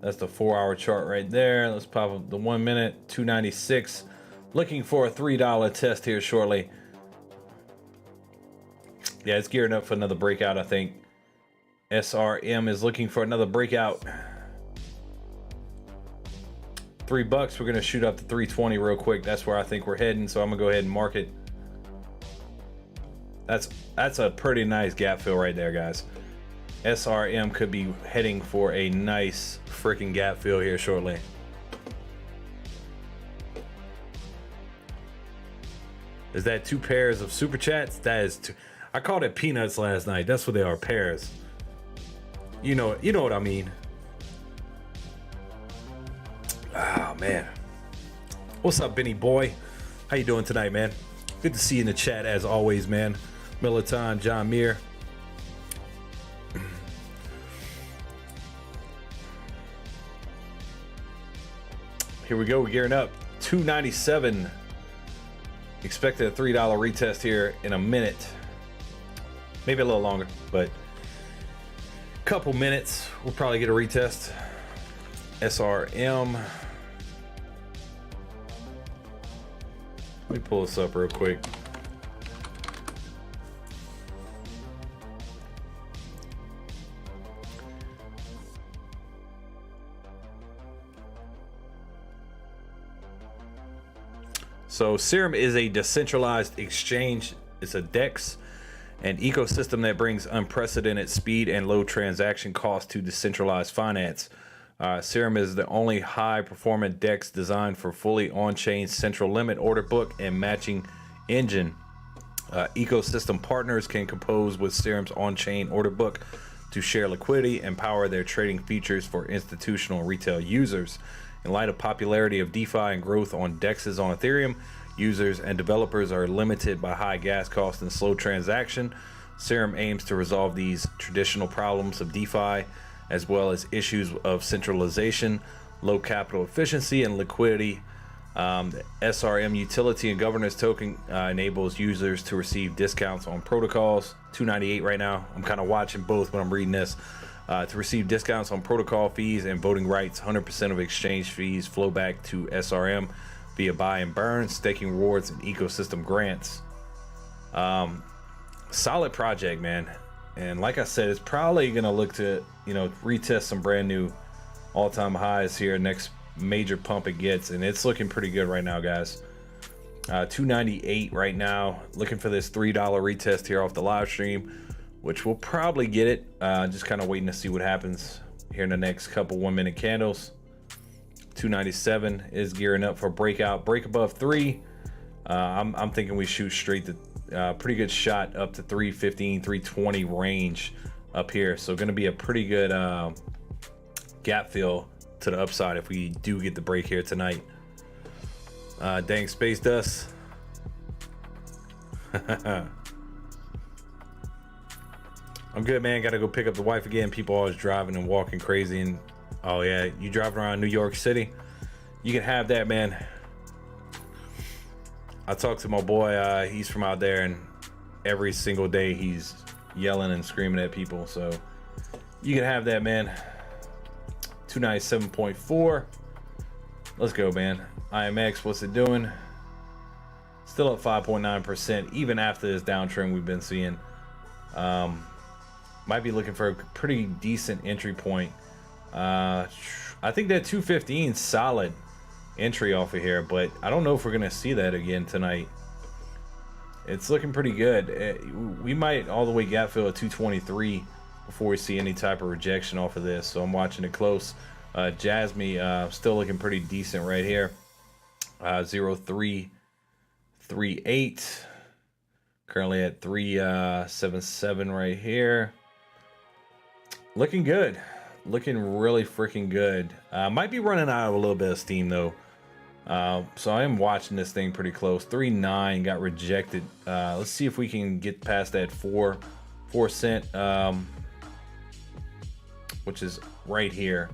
That's the 4-hour chart right there. Let's pop up the 1 minute, 296. Looking for a $3 test here shortly. Yeah, it's gearing up for another breakout, I think. SRM is looking for another breakout. $3. We're gonna shoot up to 320 real quick. That's where I think we're heading. So I'm gonna go ahead and mark it. That's a pretty nice gap fill right there, guys. SRM could be heading for a nice freaking gap fill here shortly. Is that 2 pairs of super chats? That is 2. I called it peanuts last night. That's what they are, pairs. You know what I mean. Oh man. What's up, Benny boy? How you doing tonight, man? Good to see you in the chat as always, man. Melatonin, John Muir. Here we go, we're gearing up. 297. Expected a $3 retest here in a minute. Maybe a little longer, but a couple minutes. We'll probably get a retest. SRM. Let me pull this up real quick. So Srm is a decentralized exchange. It's a DEX, an ecosystem that brings unprecedented speed and low transaction costs to decentralized finance. Srm is the only high-performant DEX designed for fully on-chain central limit order book and matching engine. Ecosystem partners can compose with Srm's on-chain order book to share liquidity and power their trading features for institutional and retail users. In light of popularity of DeFi and growth on DEXs on Ethereum, users and developers are limited by high gas costs and slow transaction. Srm aims to resolve these traditional problems of DeFi, as well as issues of centralization, low capital efficiency, and liquidity. The SRM utility and governance token enables users to receive discounts on protocols. 298 right now. I'm kind of watching both when I'm reading this. To receive discounts on protocol fees and voting rights, 100% of exchange fees flow back to SRM via buy and burn, staking rewards, and ecosystem grants. Solid project, man. And like I said, it's probably going to look to, retest some brand new all-time highs here next major pump it gets. And it's looking pretty good right now, guys. 298 right now. Looking for this $3 retest here off the live stream, which we'll probably get it. Just kind of waiting to see what happens here in the next couple 1 minute candles. 297 is gearing up for breakout. Break above 3. I'm thinking we shoot straight to pretty good shot up to 315, 320 range up here. So going to be a pretty good gap fill to the upside if we do get the break here tonight. Dang space dust. I'm good, man. Gotta go pick up the wife again. People always driving and walking crazy. And oh yeah, you driving around New York City? You can have that, man. I talked to my boy, he's from out there, and every single day he's yelling and screaming at people. So you can have that, man. 297.4. Let's go, man. IMX, what's it doing? Still up 5.9%, even after this downtrend we've been seeing. Might be looking for a pretty decent entry point. I think that 215 solid entry off of here, but I don't know if we're gonna see that again tonight. It's looking pretty good. We might all the way gap fill at 223 before we see any type of rejection off of this, so I'm watching it close. Jasmy still looking pretty decent right here. 0.338, currently at 377 right here. Looking good, looking really freaking good. Might be running out of a little bit of steam though. So I am watching this thing pretty close. 3.9 got rejected. Let's see if we can get past that 4 cent, which is right here.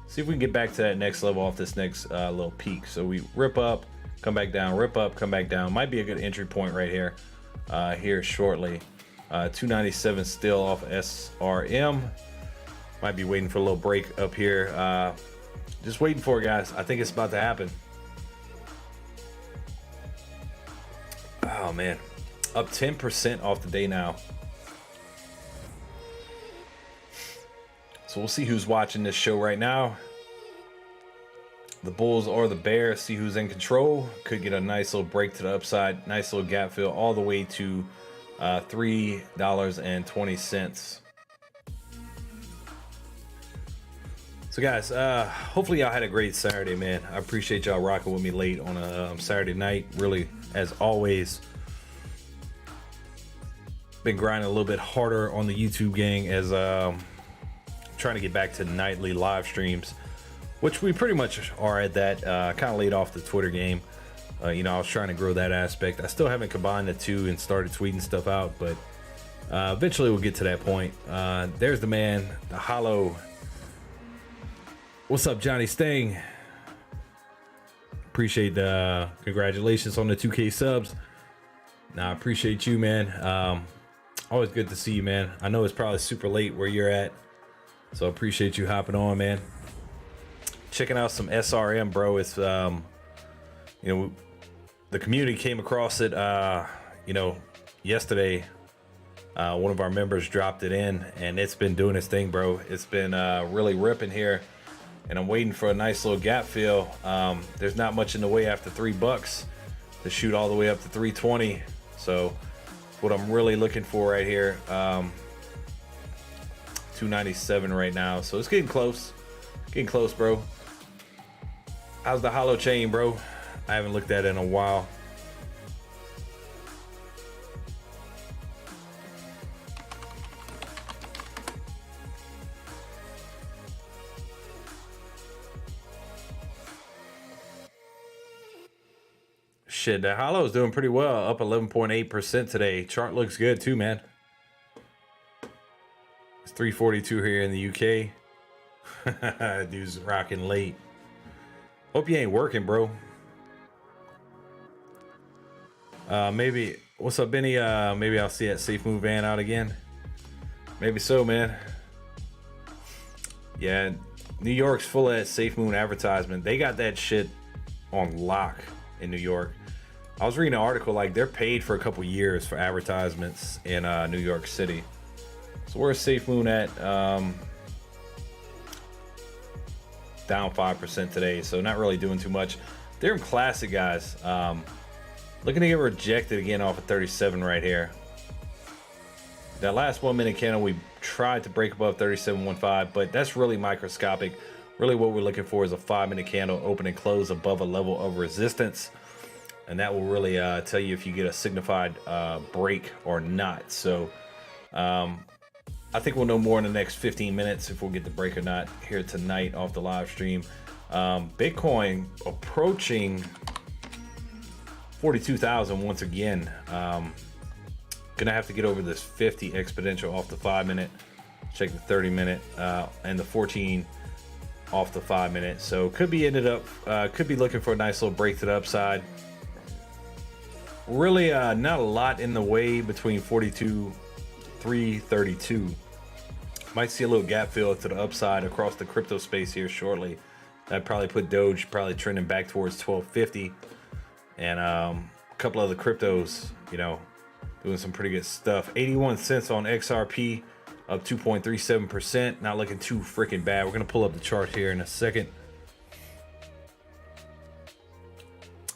See if we can get back to that next level off this next little peak. So we rip up, come back down, rip up, come back down. Might be a good entry point right here, here shortly. 297 still off SRM. Might be waiting for a little break up here. Just waiting for it, guys. I think it's about to happen. Oh man, up 10% off the day now. So we'll see who's watching this show right now. The bulls or the bears, see who's in control. Could get a nice little break to the upside, nice little gap fill all the way to $3.20. So guys, hopefully y'all had a great Saturday, man. I appreciate y'all rocking with me late on a Saturday night. Really, as always, been grinding a little bit harder on the YouTube gang as trying to get back to nightly live streams, which we pretty much are at that. Kind of laid off the Twitter game. You know, I was trying to grow that aspect. I still haven't combined the two and started tweeting stuff out, but eventually we'll get to that point. There's the man, the hollow. What's up, Johnny Sting? Appreciate the congratulations on the 2K subs. Nah, I appreciate you, man. Always good to see you, man. I know it's probably super late where you're at, so I appreciate you hopping on, man. Checking out some SRM, bro. It's you know, the community came across it you know, yesterday. One of our members dropped it in, and it's been doing its thing, bro. It's been really ripping here, and I'm waiting for a nice little gap fill. There's not much in the way after $3 to shoot all the way up to 320. So what I'm really looking for right here, 297 right now. So it's getting close, bro. How's the hollow chain, bro? I haven't looked at it in a while. Shit, the hollow is doing pretty well, up 11.8% today. Chart looks good too, man. It's 342 here in the UK. Dude's rocking late. Hope you ain't working, bro. Maybe, what's up, Benny? Maybe I'll see that Safe Move van out again. Maybe so, man. Yeah, New York's full of that Safe Moon advertisement. They got that shit on lock in New York. I was reading an article, like they're paid for a couple years for advertisements in New York City. So where's Safe Moon at? Down 5% today, so not really doing too much. Ethereum Classic, guys, looking to get rejected again off of 37 right here. That last 1 minute candle, we tried to break above 37.15, but that's really microscopic. Really what we're looking for is a 5 minute candle open and close above a level of resistance, and that will really tell you if you get a signified break or not. So I think we'll know more in the next 15 minutes if we'll get the break or not here tonight off the live stream. Bitcoin approaching 42,000 once again. Gonna have to get over this 50 exponential off the 5 minute. Check the 30 minute and the 14 off the 5 minute. So could be could be looking for a nice little break to the upside. Really not a lot in the way between 42,332. Might see a little gap fill to the upside across the crypto space here shortly. That probably put Doge probably trending back towards 1250. And a couple of the cryptos, you know, doing some pretty good stuff. 81 cents on XRP, up 2.37%. Not looking too freaking bad. We're gonna pull up the chart here in a second.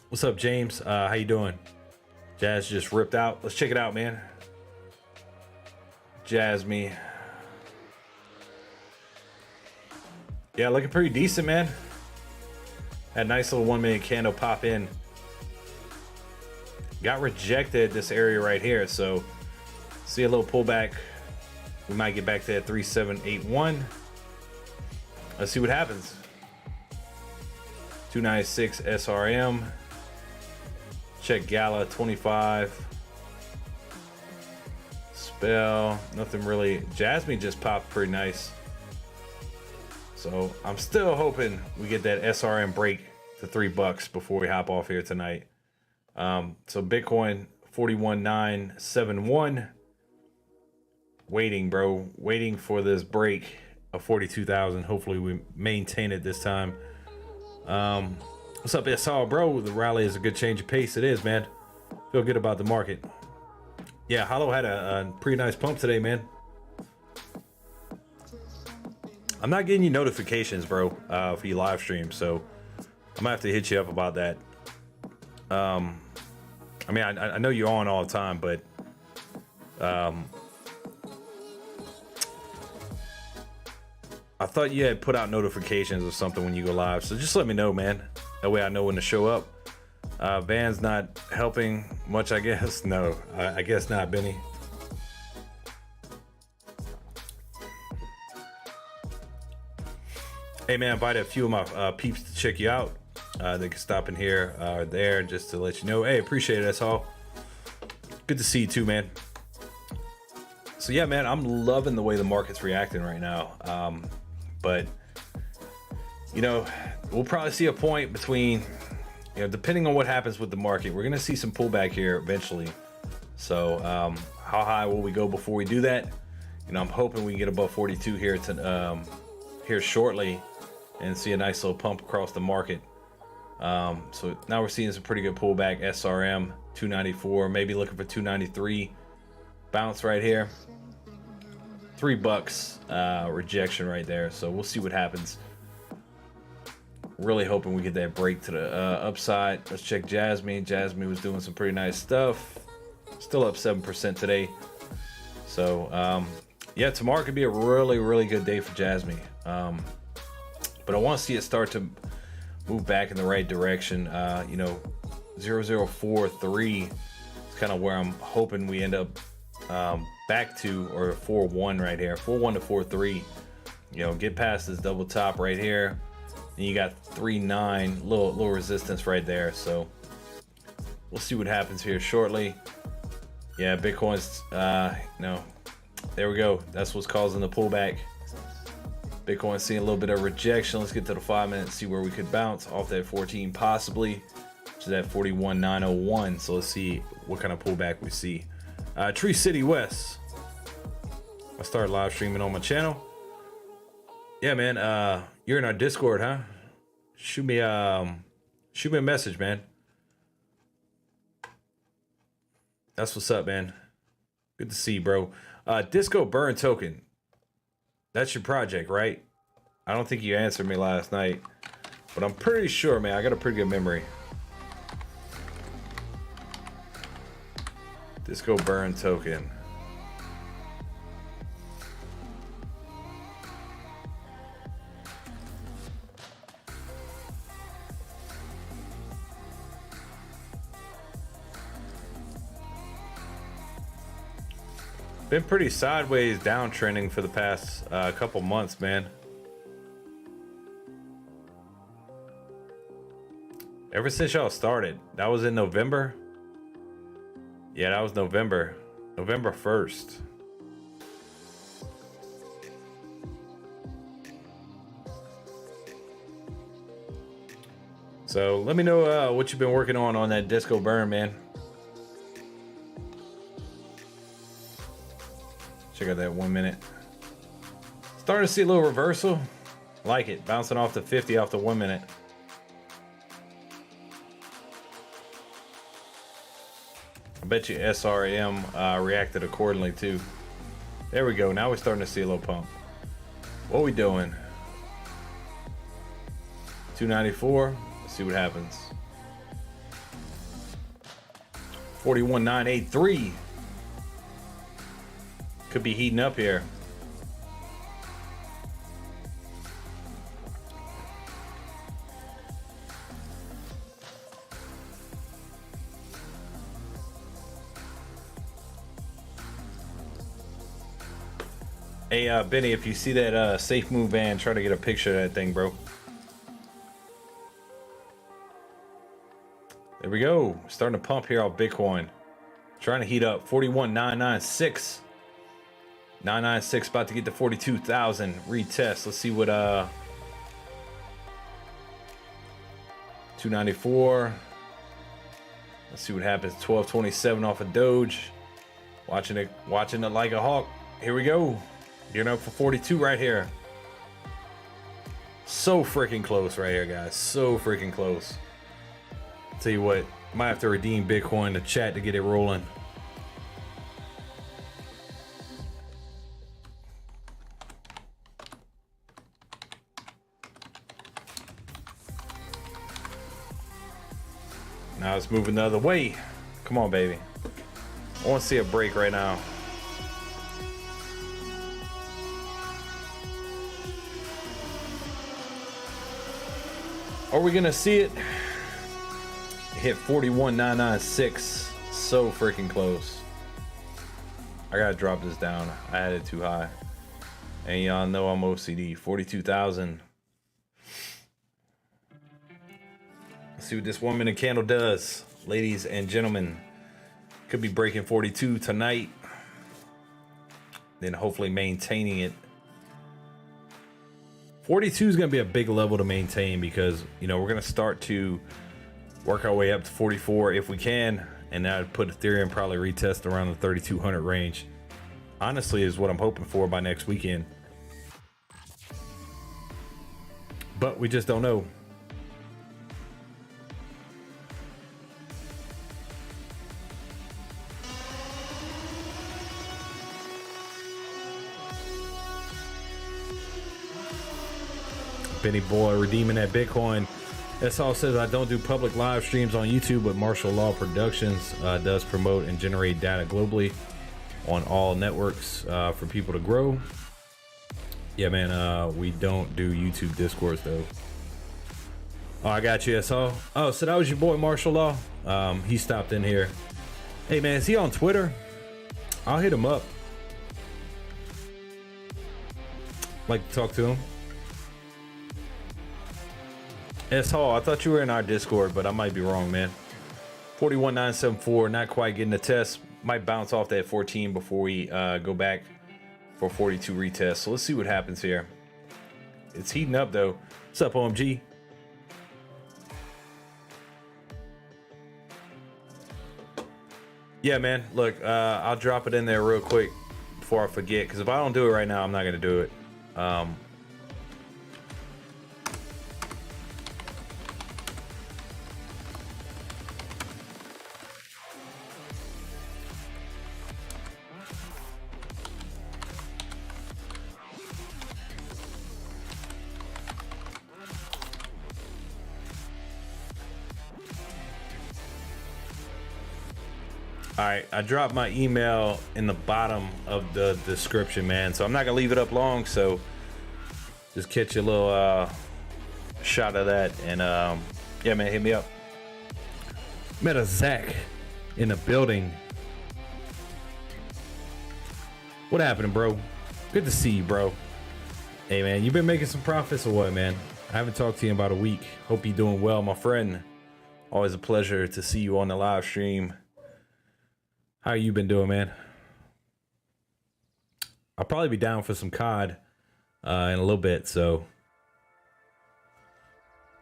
What's up, James? How you doing? Jazz just ripped out. Let's check it out, man. Jasmy. Yeah, looking pretty decent, man. That nice little 1 minute candle pop in. Got rejected this area right here, so see a little pullback. We might get back to that 3781. Let's see what happens. 296 SRM. Check Gala 25. Spell, nothing really. Jasmy just popped pretty nice. So I'm still hoping we get that SRM break to $3 before we hop off here tonight. So Bitcoin 41,971. Waiting, bro. Waiting for this break of 42,000. Hopefully we maintain it this time. What's up, SR, bro? The rally is a good change of pace. It is, man. Feel good about the market. Yeah, Hollow had a pretty nice pump today, man. I'm not getting you notifications, bro, for your live stream, so I'm gonna have to hit you up about that. I mean, I know you're on all the time, but I thought you had put out notifications or something when you go live, so just let me know, man. That way I know when to show up. Van's not helping much, I guess. No, I guess not, Benny. Hey, man, I invited a few of my peeps to check you out. They can stop in here or there just to let you know. Hey, appreciate it. That's all. Good to see you too, man. So yeah, man, I'm loving the way the market's reacting right now. But you know, we'll probably see a point between, you know, depending on what happens with the market, we're gonna see some pullback here eventually. So how high will we go before we do that? You know, I'm hoping we can get above 42 here here shortly and see a nice little pump across the market. So now we're seeing some pretty good pullback. SRM 294, maybe looking for 293. Bounce right here. $3 rejection right there. So we'll see what happens. Really hoping we get that break to the upside. Let's check Jasmy. Jasmy was doing some pretty nice stuff. Still up 7% today. So yeah, tomorrow could be a really good day for Jasmy. But I want to see it start to move back in the right direction. You know, 0043 is kind of where I'm hoping we end up back to, or 41 right here, 41 to 43. You know, get past this double top right here, and you got 39, little resistance right there. So we'll see what happens here shortly. Yeah, Bitcoin's you know, there we go. That's what's causing the pullback. Bitcoin seeing a little bit of rejection. Let's get to the 5 minutes, see where we could bounce off that 14 possibly, which is at 41,901. So let's see what kind of pullback we see. Tree City West. I started live streaming on my channel. Yeah, man. You're in our Discord, huh? Shoot me a message, man. That's what's up, man. Good to see you, bro. Disco Burn Token. That's your project, right? I don't think you answered me last night, but I'm pretty sure, man. I got a pretty good memory. Disco Burn Token. Been pretty sideways downtrending for the past couple months, man. Ever since y'all started. That was in November. Yeah, that was November 1st. So let me know what you've been working on that disco burn, man. Check out that 1 minute. Starting to see a little reversal. Like it, bouncing off the 50 off the 1 minute. I bet you SRM reacted accordingly too. There we go. Now we're starting to see a little pump. What we doing? 294. Let's see what happens. 41,983. Could be heating up here. Hey, Benny, if you see that safe move van, try to get a picture of that thing, bro. There we go. Starting to pump here on Bitcoin. Trying to heat up. 41,996. 996 about to get to 42,000. Retest. Let's see what 294. Let's see what happens. 1227 off of Doge. Watching it like a hawk. Here we go. Gearing up for 42 right here. So freaking close right here, guys. So freaking close. Tell you what, might have to redeem Bitcoin to chat to get it rolling. Now it's moving the other way. Come on, baby. I want to see a break right now. Are we gonna see it? Hit 41,996. So freaking close. I gotta drop this down. I had it too high. And y'all know I'm OCD. 42,000. Let's see what this 1 minute candle does, ladies and gentlemen. Could be breaking 42 tonight. Then hopefully maintaining it. 42 is going to be a big level to maintain because, you know, we're going to start to work our way up to 44 if we can. And that would put Ethereum probably retest around the 3,200 range. Honestly, is what I'm hoping for by next weekend. But we just don't know. Benny boy redeeming that Bitcoin. That's all. Says I don't do public live streams on YouTube, but Martial Law Productions does promote and generate data globally on all networks for people to grow. Yeah, man, we don't do YouTube Discourse though. Oh, I got you, SO. Oh, so that was your boy Martial Law. He stopped in here. Hey man, is he on Twitter? I'll hit him up. Like to talk to him. S Hall, I thought you were in our Discord, but I might be wrong, man. 41,974, not quite getting the test. Might bounce off that 14 before we go back for 42 retest. So let's see what happens here. It's heating up though. What's up, OMG? Yeah, man. Look, I'll drop it in there real quick before I forget, because if I don't do it right now, I'm not gonna do it. All right, I dropped my email in the bottom of the description, man. So I'm not gonna leave it up long. So just catch a little shot of that, and yeah, man, hit me up. Met a Zach in the building. What happened, bro? Good to see you, bro. Hey, man, you been making some profits or what, man? I haven't talked to you in about a week. Hope you're doing well, my friend. Always a pleasure to see you on the live stream. How you been doing, man? I'll probably be down for some COD in a little bit, so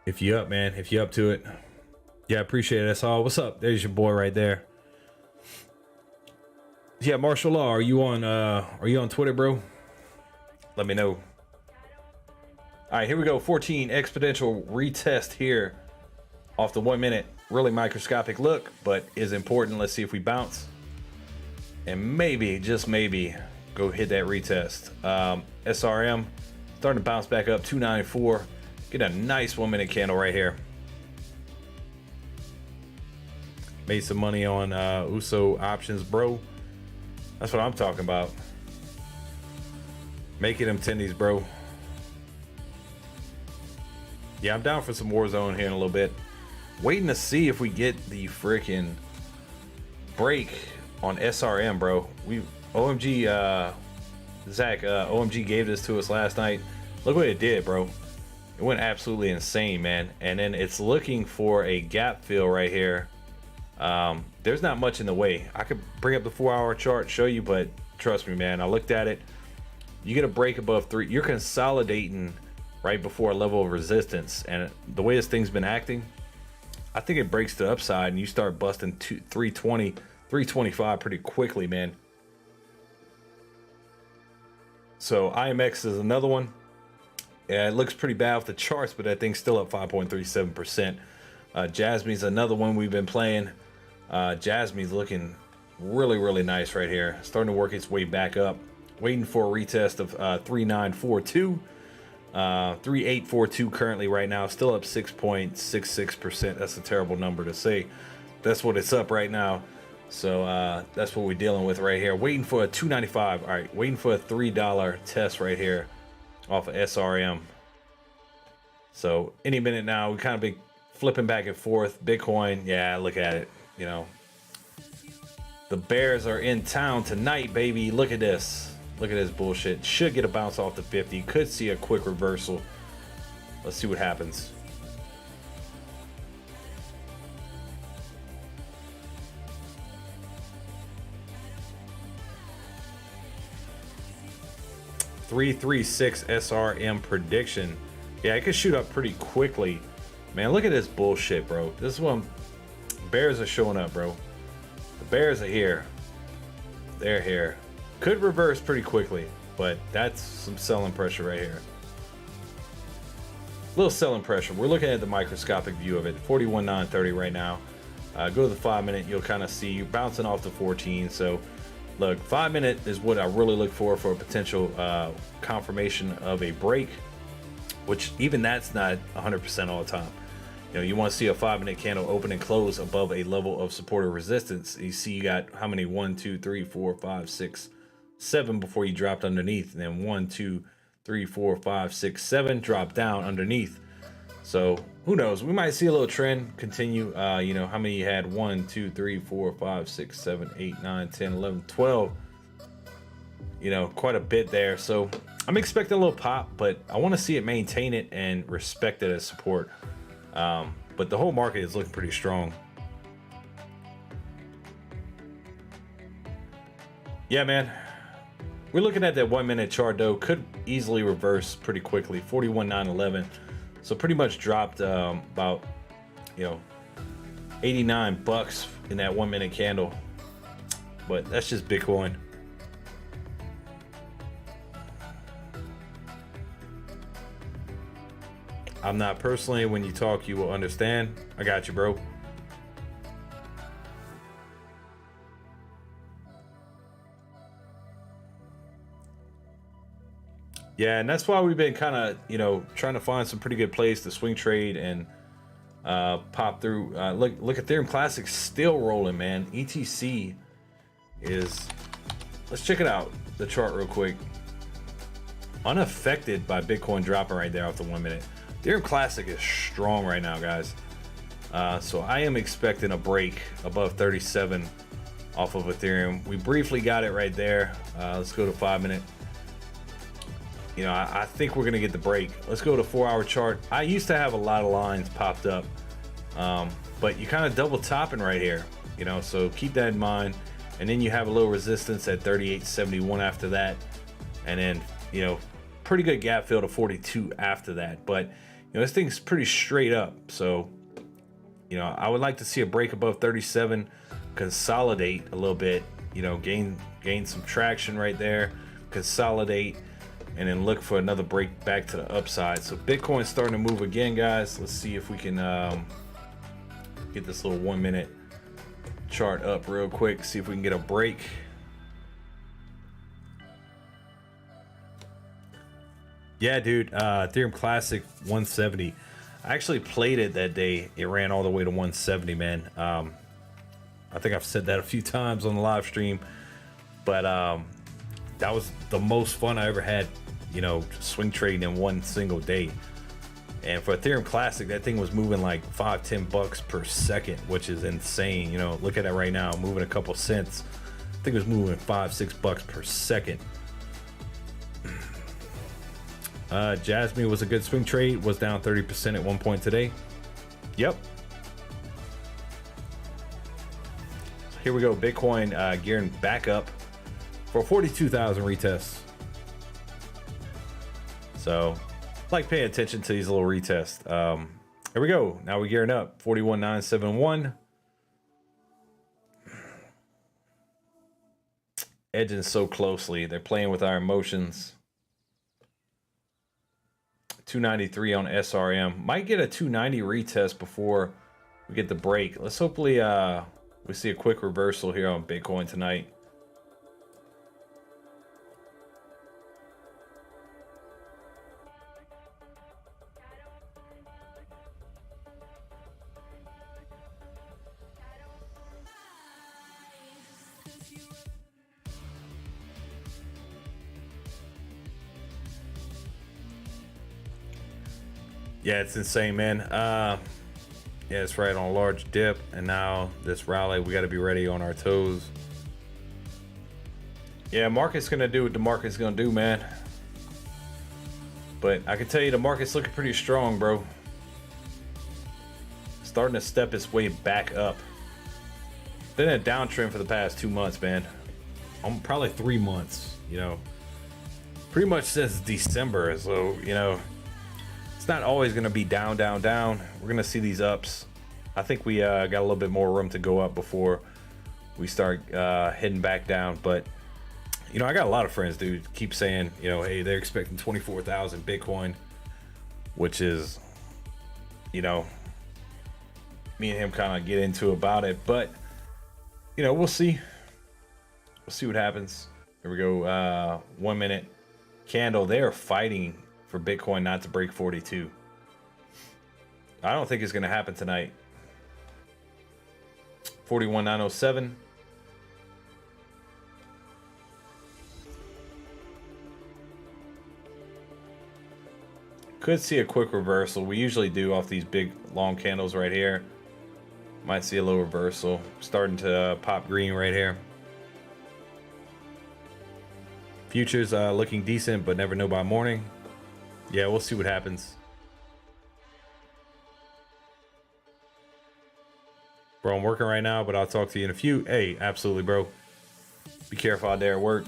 If you up, man, if you up to it. Yeah, appreciate it. That's all. What's up? There's your boy right there. Yeah, Martial Law, are you on Twitter, bro? Let me know. All right, here we go. 14 exponential retest here off the 1 minute. Really microscopic look, but is important. Let's see if we bounce. And maybe, just maybe, go hit that retest. SRM starting to bounce back up, 294. Get a nice 1 minute candle right here. Made some money on USO options, bro. That's what I'm talking about. Making them tendies, bro. Yeah, I'm down for some Warzone here in a little bit. Waiting to see if we get the freaking break on SRM, bro. OMG, Zach, OMG gave this to us last night. Look what it did, bro. It went absolutely insane, man. And then it's looking for a gap fill right here. There's not much in the way. I could bring up the 4-hour chart, show you, but trust me, man, I looked at it. You get a break above 3. You're consolidating right before a level of resistance, and the way this thing's been acting, I think it breaks to the upside and you start busting 320, 325 pretty quickly, man. So IMX is another one. Yeah, it looks pretty bad off the charts, but that thing's still up 5.37%. Jasmy's another one we've been playing. Jasmy's looking really, really nice right here. Starting to work its way back up. Waiting for a retest of 3942. 3842 currently right now. Still up 6.66%. That's a terrible number to say. That's what it's up right now. So that's what we're dealing with right here. Waiting for a 295. All right, waiting for a $3 test right here off of SRM. So any minute now, we kind of been flipping back and forth. Bitcoin, yeah, look at it. You know, the Bears are in town tonight, baby. Look at this. Look at this bullshit. Should get a bounce off the 50. Could see a quick reversal. Let's see what happens. $336 SRM prediction. Yeah, it could shoot up pretty quickly. Man, look at this bullshit, bro. This is what Bears are showing up, bro. The Bears are here. They're here. Could reverse pretty quickly, but that's some selling pressure right here. Little selling pressure. We're looking at the microscopic view of it. 41,930 right now. Go to the 5 minute. You'll kind of see you're bouncing off the 14. So look, 5 minute is what I really look for a potential confirmation of a break, which even that's not 100% all the time. You know, you want to see a 5 minute candle open and close above a level of support or resistance. You see you got how many? 1, 2, 3, 4, 5, 6, 7 before you dropped underneath, and then 1, 2, 3, 4, 5, 6, 7 drop down underneath. So who knows? We might see a little trend continue. You know, how many you had? 1, 2, 3, 4, 5, 6, 7, 8, 9, 10, 11, 12. You know, quite a bit there. So I'm expecting a little pop, but I want to see it maintain it and respect it as support. But the whole market is looking pretty strong. Yeah, man. We're looking at that 1 minute chart though. Could easily reverse pretty quickly. 41,911. So pretty much dropped about, you know, 89 bucks in that 1 minute candle. But that's just Bitcoin. I'm not personally. When you talk, you will understand. I got you, bro. Yeah, and that's why we've been kind of, you know, trying to find some pretty good plays to swing trade and pop through. Look, Ethereum Classic still rolling, man. ETC is, let's check it out, the chart real quick. Unaffected by Bitcoin dropping right there off the 1 minute. Ethereum Classic is strong right now, guys. So I am expecting a break above 37 off of Ethereum. We briefly got it right there. Let's go to 5 minute. You know, I think we're going to get the break. Let's go to 4 hour chart. I used to have a lot of lines popped up, but you kind of double topping right here, you know, so keep that in mind. And then you have a little resistance at 38.71 after that. And then, you know, pretty good gap fill to 42 after that. But, know, this thing's pretty straight up. So, you know, I would like to see a break above 37, consolidate a little bit, you know, gain some traction right there, consolidate, and then look for another break back to the upside. So Bitcoin's starting to move again, guys. Let's see if we can get this little 1 minute chart up real quick, see if we can get a break. Yeah, dude, Ethereum Classic 170. I actually played it that day. It ran all the way to 170, man. I think I've said that a few times on the live stream, but that was the most fun I ever had, you know, swing trading in one single day. And for Ethereum Classic, that thing was moving like $5-10 per second, which is insane. You know, look at that right now, moving a couple cents. I think it was moving $5-6 per second. Jasmy was a good swing trade, was down 30% at one point today. Yep. Here we go, Bitcoin gearing back up for 42,000 retests. So, like paying attention to these little retests. Here we go. Now we're gearing up. 41,971. Edging so closely. They're playing with our emotions. 293 on SRM. Might get a 290 retest before we get the break. Let's hopefully we see a quick reversal here on Bitcoin tonight. Yeah, it's insane, man. Yeah, it's right on a large dip, and now this rally, we got to be ready on our toes. Yeah, market's gonna do what the market's gonna do, man. But I can tell you the market's looking pretty strong, bro. Starting to step its way back up. Been in a downtrend for the past 2 months, man. Probably 3 months, you know. Pretty much since December, so, you know, it's not always going to be down, down, down. We're going to see these ups. I think we got a little bit more room to go up before we start heading back down. But, you know, I got a lot of friends, dude, keep saying, you know, hey, they're expecting 24,000 Bitcoin, which is, you know, me and him kind of get into about it. But, you know, we'll see. We'll see what happens. Here we go. 1 minute candle. They are fighting for Bitcoin not to break 42. I don't think it's going to happen tonight. 41,907. Could see a quick reversal. We usually do off these big long candles right here. Might see a little reversal. Starting to pop green right here. Futures looking decent, but never know by morning. Yeah, we'll see what happens. Bro, I'm working right now, but I'll talk to you in a few. Hey, absolutely, bro. Be careful out there at work.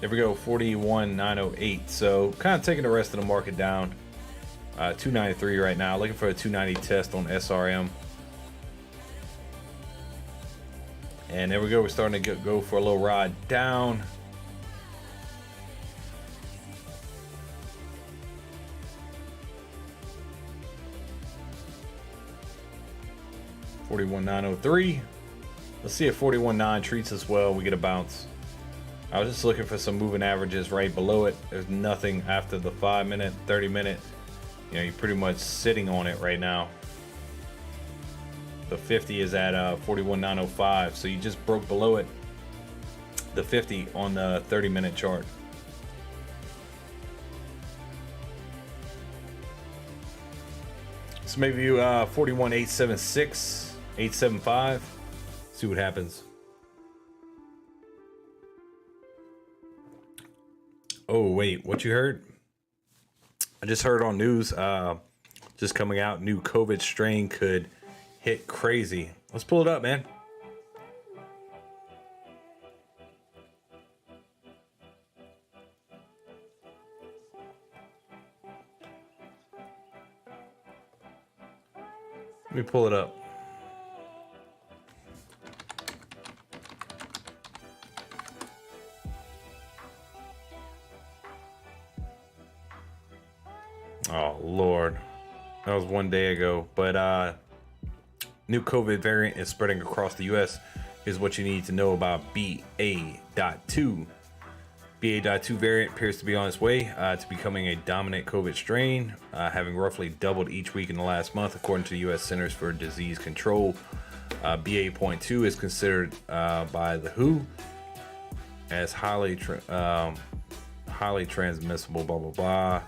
There we go, 41,908. So kind of taking the rest of the market down. 293 right now. Looking for a 290 test on SRM. And there we go. We're starting to go for a little ride down. $41,903. Let's see if 41.9 treats us well. We get a bounce. I was just looking for some moving averages right below it. There's nothing after the 5 minute, 30 minute. You know, you're pretty much sitting on it right now. The 50 is at 41,905. So you just broke below it. The 50 on the 30 minute chart. So maybe 41,876. 875. See what happens. Oh wait, what you heard? I just heard on news just coming out, new COVID strain could hit crazy. Let's pull it up, man. Let me pull it up. Oh Lord, that was one day ago. But new COVID variant is spreading across the U.S. Here's what you need to know about BA.2. BA.2 variant appears to be on its way to becoming a dominant COVID strain, having roughly doubled each week in the last month, according to the U.S. Centers for Disease Control. BA.2 is considered by the WHO as highly transmissible, blah, blah, blah.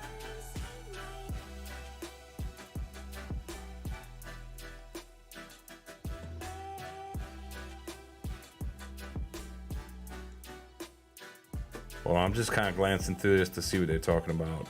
Well, I'm just kind of glancing through this to see what they're talking about.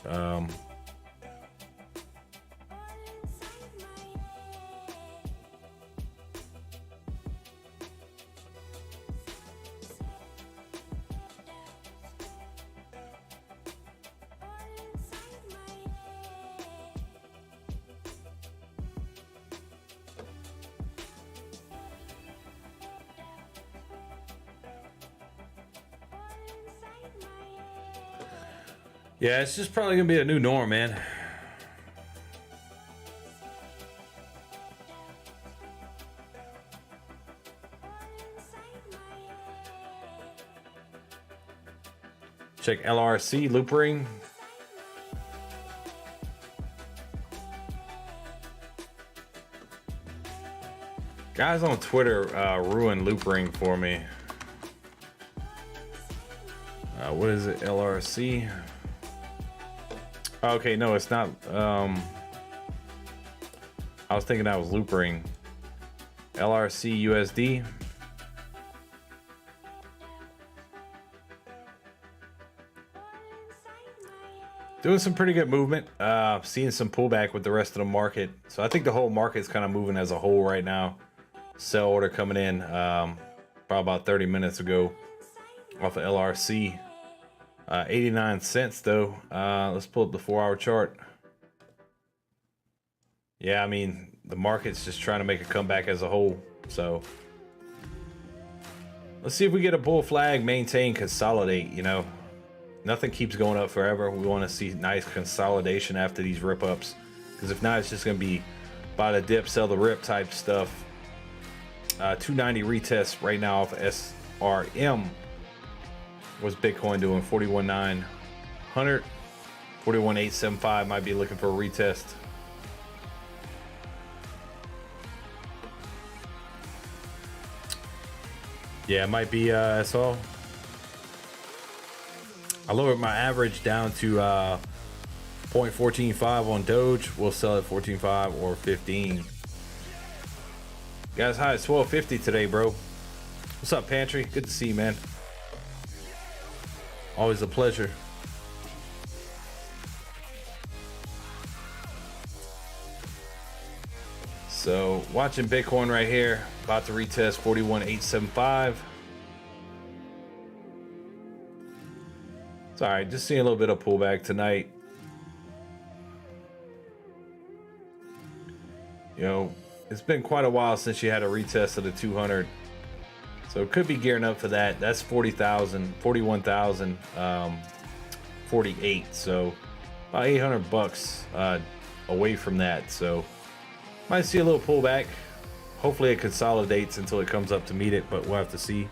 Yeah, it's just probably gonna be a new norm, man. Check LRC loop ring. Guys on Twitter ruined loop ring for me. What is it? LRC. Okay, no, it's not. I was thinking that was loop ring. LRC USD. Doing some pretty good movement. Seeing some pullback with the rest of the market. So I think the whole market is kind of moving as a whole right now. Sell order coming in probably about 30 minutes ago off of LRC. 89 cents though. Let's pull up the 4-hour chart. Yeah, I mean, the market's just trying to make a comeback as a whole. So let's see if we get a bull flag, maintain, consolidate. You know, nothing keeps going up forever. We want to see nice consolidation after these rip ups, because if not, it's just going to be buy the dip, sell the rip type stuff. 290 retest right now off SRM. What's Bitcoin doing? 41,900. 41,875. Might be looking for a retest. Yeah, it might be SO. I lowered my average down to 0.145 on Doge. We'll sell at 14.5 or 15. Guys, hi, it's 12:50 today, bro. What's up, Pantry? Good to see you, man. Always a pleasure. So watching Bitcoin right here, about to retest 41,875. It's all right, just seeing a little bit of pullback tonight. You know, it's been quite a while since you had a retest of the 200. So it could be gearing up for that. That's 40,000, 41,000, 48. So about 800 bucks away from that. So might see a little pullback. Hopefully it consolidates until it comes up to meet it, but we'll have to see.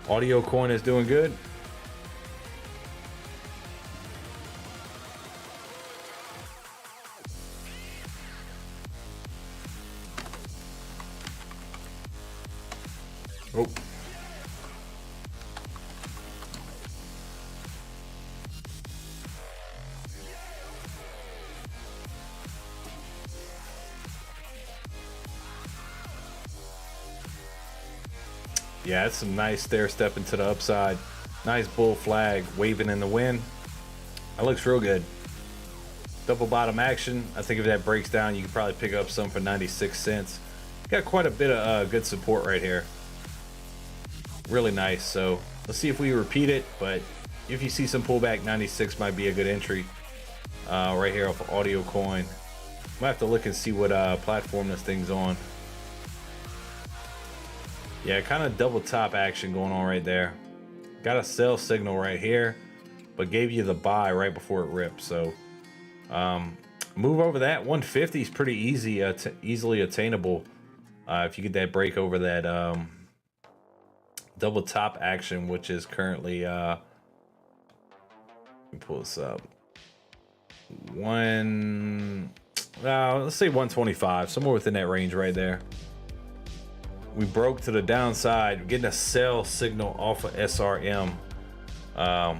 Audio coin is doing good. Oh. Yeah, it's some nice stair step into the upside. Nice bull flag waving in the wind. That looks real good. Double bottom action. I think if that breaks down, you can probably pick up some for 96 cents. Got quite a bit of good support right here. Really nice. So let's see if we repeat it, but if you see some pullback, 96 might be a good entry right here off of audio coin. Might have to look and see what platform this thing's on. Yeah, kind of double top action going on right there. Got a sell signal right here, but gave you the buy right before it ripped. So move over that 150 is pretty easy, easily attainable if you get that break over that double top action, which is currently let me pull this up. Let's say 125, somewhere within that range right there. We broke to the downside. We're getting a sell signal off of SRM. Oh,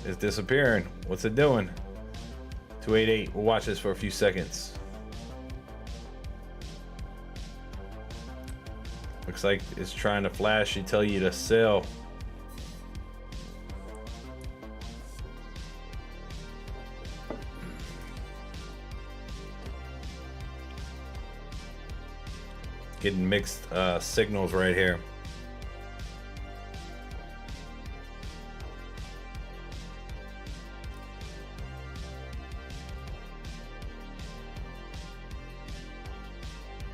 it's disappearing. What's it doing? 288. We'll watch this for a few seconds. Looks like it's trying to flash and tell you to sell. Getting mixed signals right here.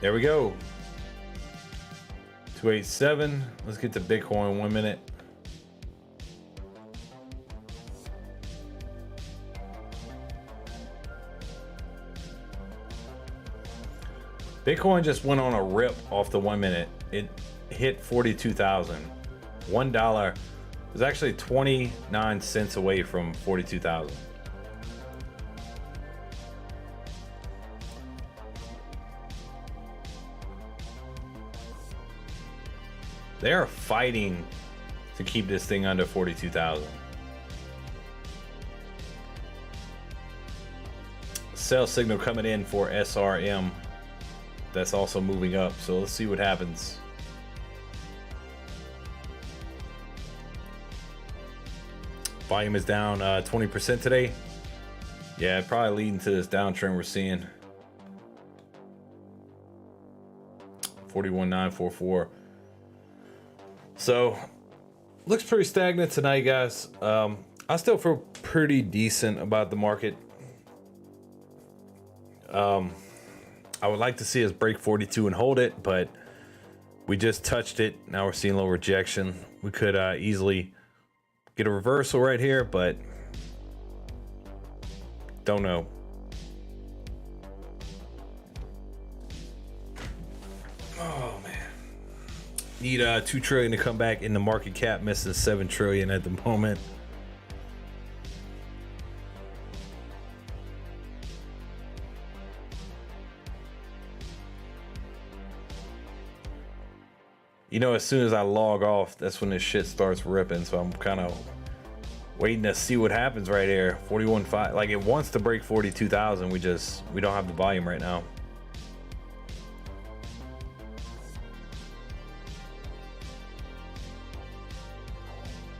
There we go. 287. Let's get to Bitcoin 1 minute. Bitcoin just went on a rip off the 1 minute. It hit 42,000. $1 is actually 29 cents away from 42,000. They are fighting to keep this thing under 42,000. Sell signal coming in for SRM. That's also moving up, so let's see what happens. Volume is down 20% today. Yeah, probably leading to this downtrend we're seeing. 41,944. So looks pretty stagnant tonight, guys. I still feel pretty decent about the market. I would like to see us break 42 and hold it, but we just touched it. Now we're seeing a little rejection. We could easily get a reversal right here, but don't know. Oh man, need 2 trillion to come back in the market cap. Missing 7 trillion at the moment. You know, as soon as I log off, that's when this shit starts ripping. So I'm kind of waiting to see what happens right here. 41.5. Like, it wants to break 42,000. We don't have the volume right now.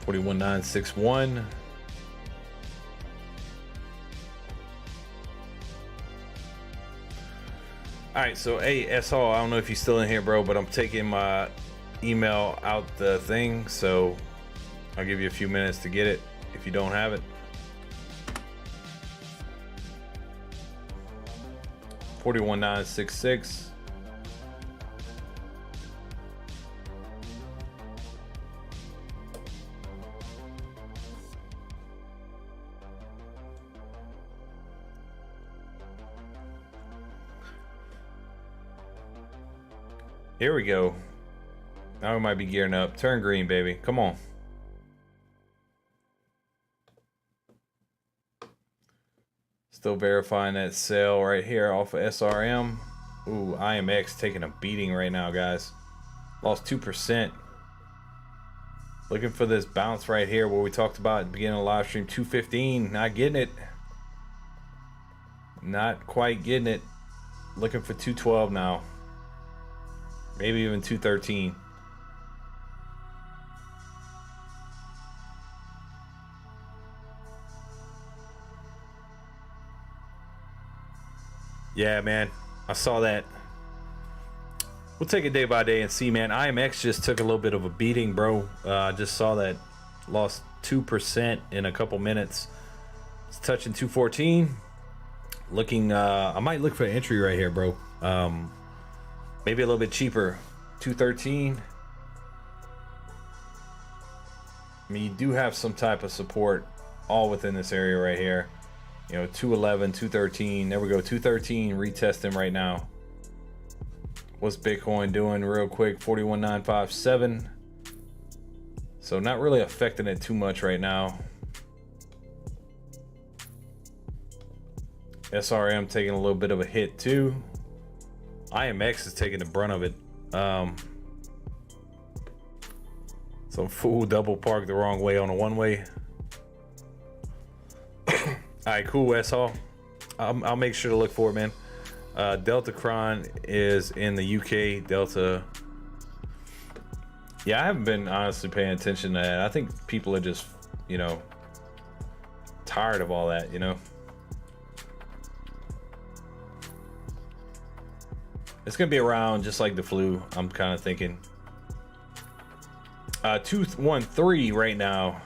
$41,961. All right, so hey, SR, I don't know if you're still in here, bro, but I'm taking my email out the thing, so I'll give you a few minutes to get it if you don't have it. 41,966. Here we go. Now we might be gearing up. Turn green, baby. Come on. Still verifying that sell right here off of SRM. Ooh, IMX taking a beating right now, guys. Lost 2%. Looking for this bounce right here where we talked about at the beginning of the live stream. 215. Not getting it. Not quite getting it. Looking for 212 now. Maybe even 213. Yeah, man, I saw that. We'll take it day by day and see, man. IMX just took a little bit of a beating, bro. I just saw that. Lost 2% in a couple minutes. It's touching 214. Looking, I might look for an entry right here, bro. Maybe a little bit cheaper, 213. I mean, you do have some type of support all within this area right here. You know, 211, 213. There we go, 213. Retesting right now. What's Bitcoin doing real quick? 41,957. So not really affecting it too much right now. SRM taking a little bit of a hit too. IMX is taking the brunt of it. Some fool double parked the wrong way on a one-way. All right, cool, S-Hall. I'll make sure to look for it, man. Deltacron is in the UK. Delta. Yeah, I haven't been honestly paying attention to that. I think people are just, you know, tired of all that, you know. It's gonna be around just like the flu, I'm kind of thinking. 213 right now.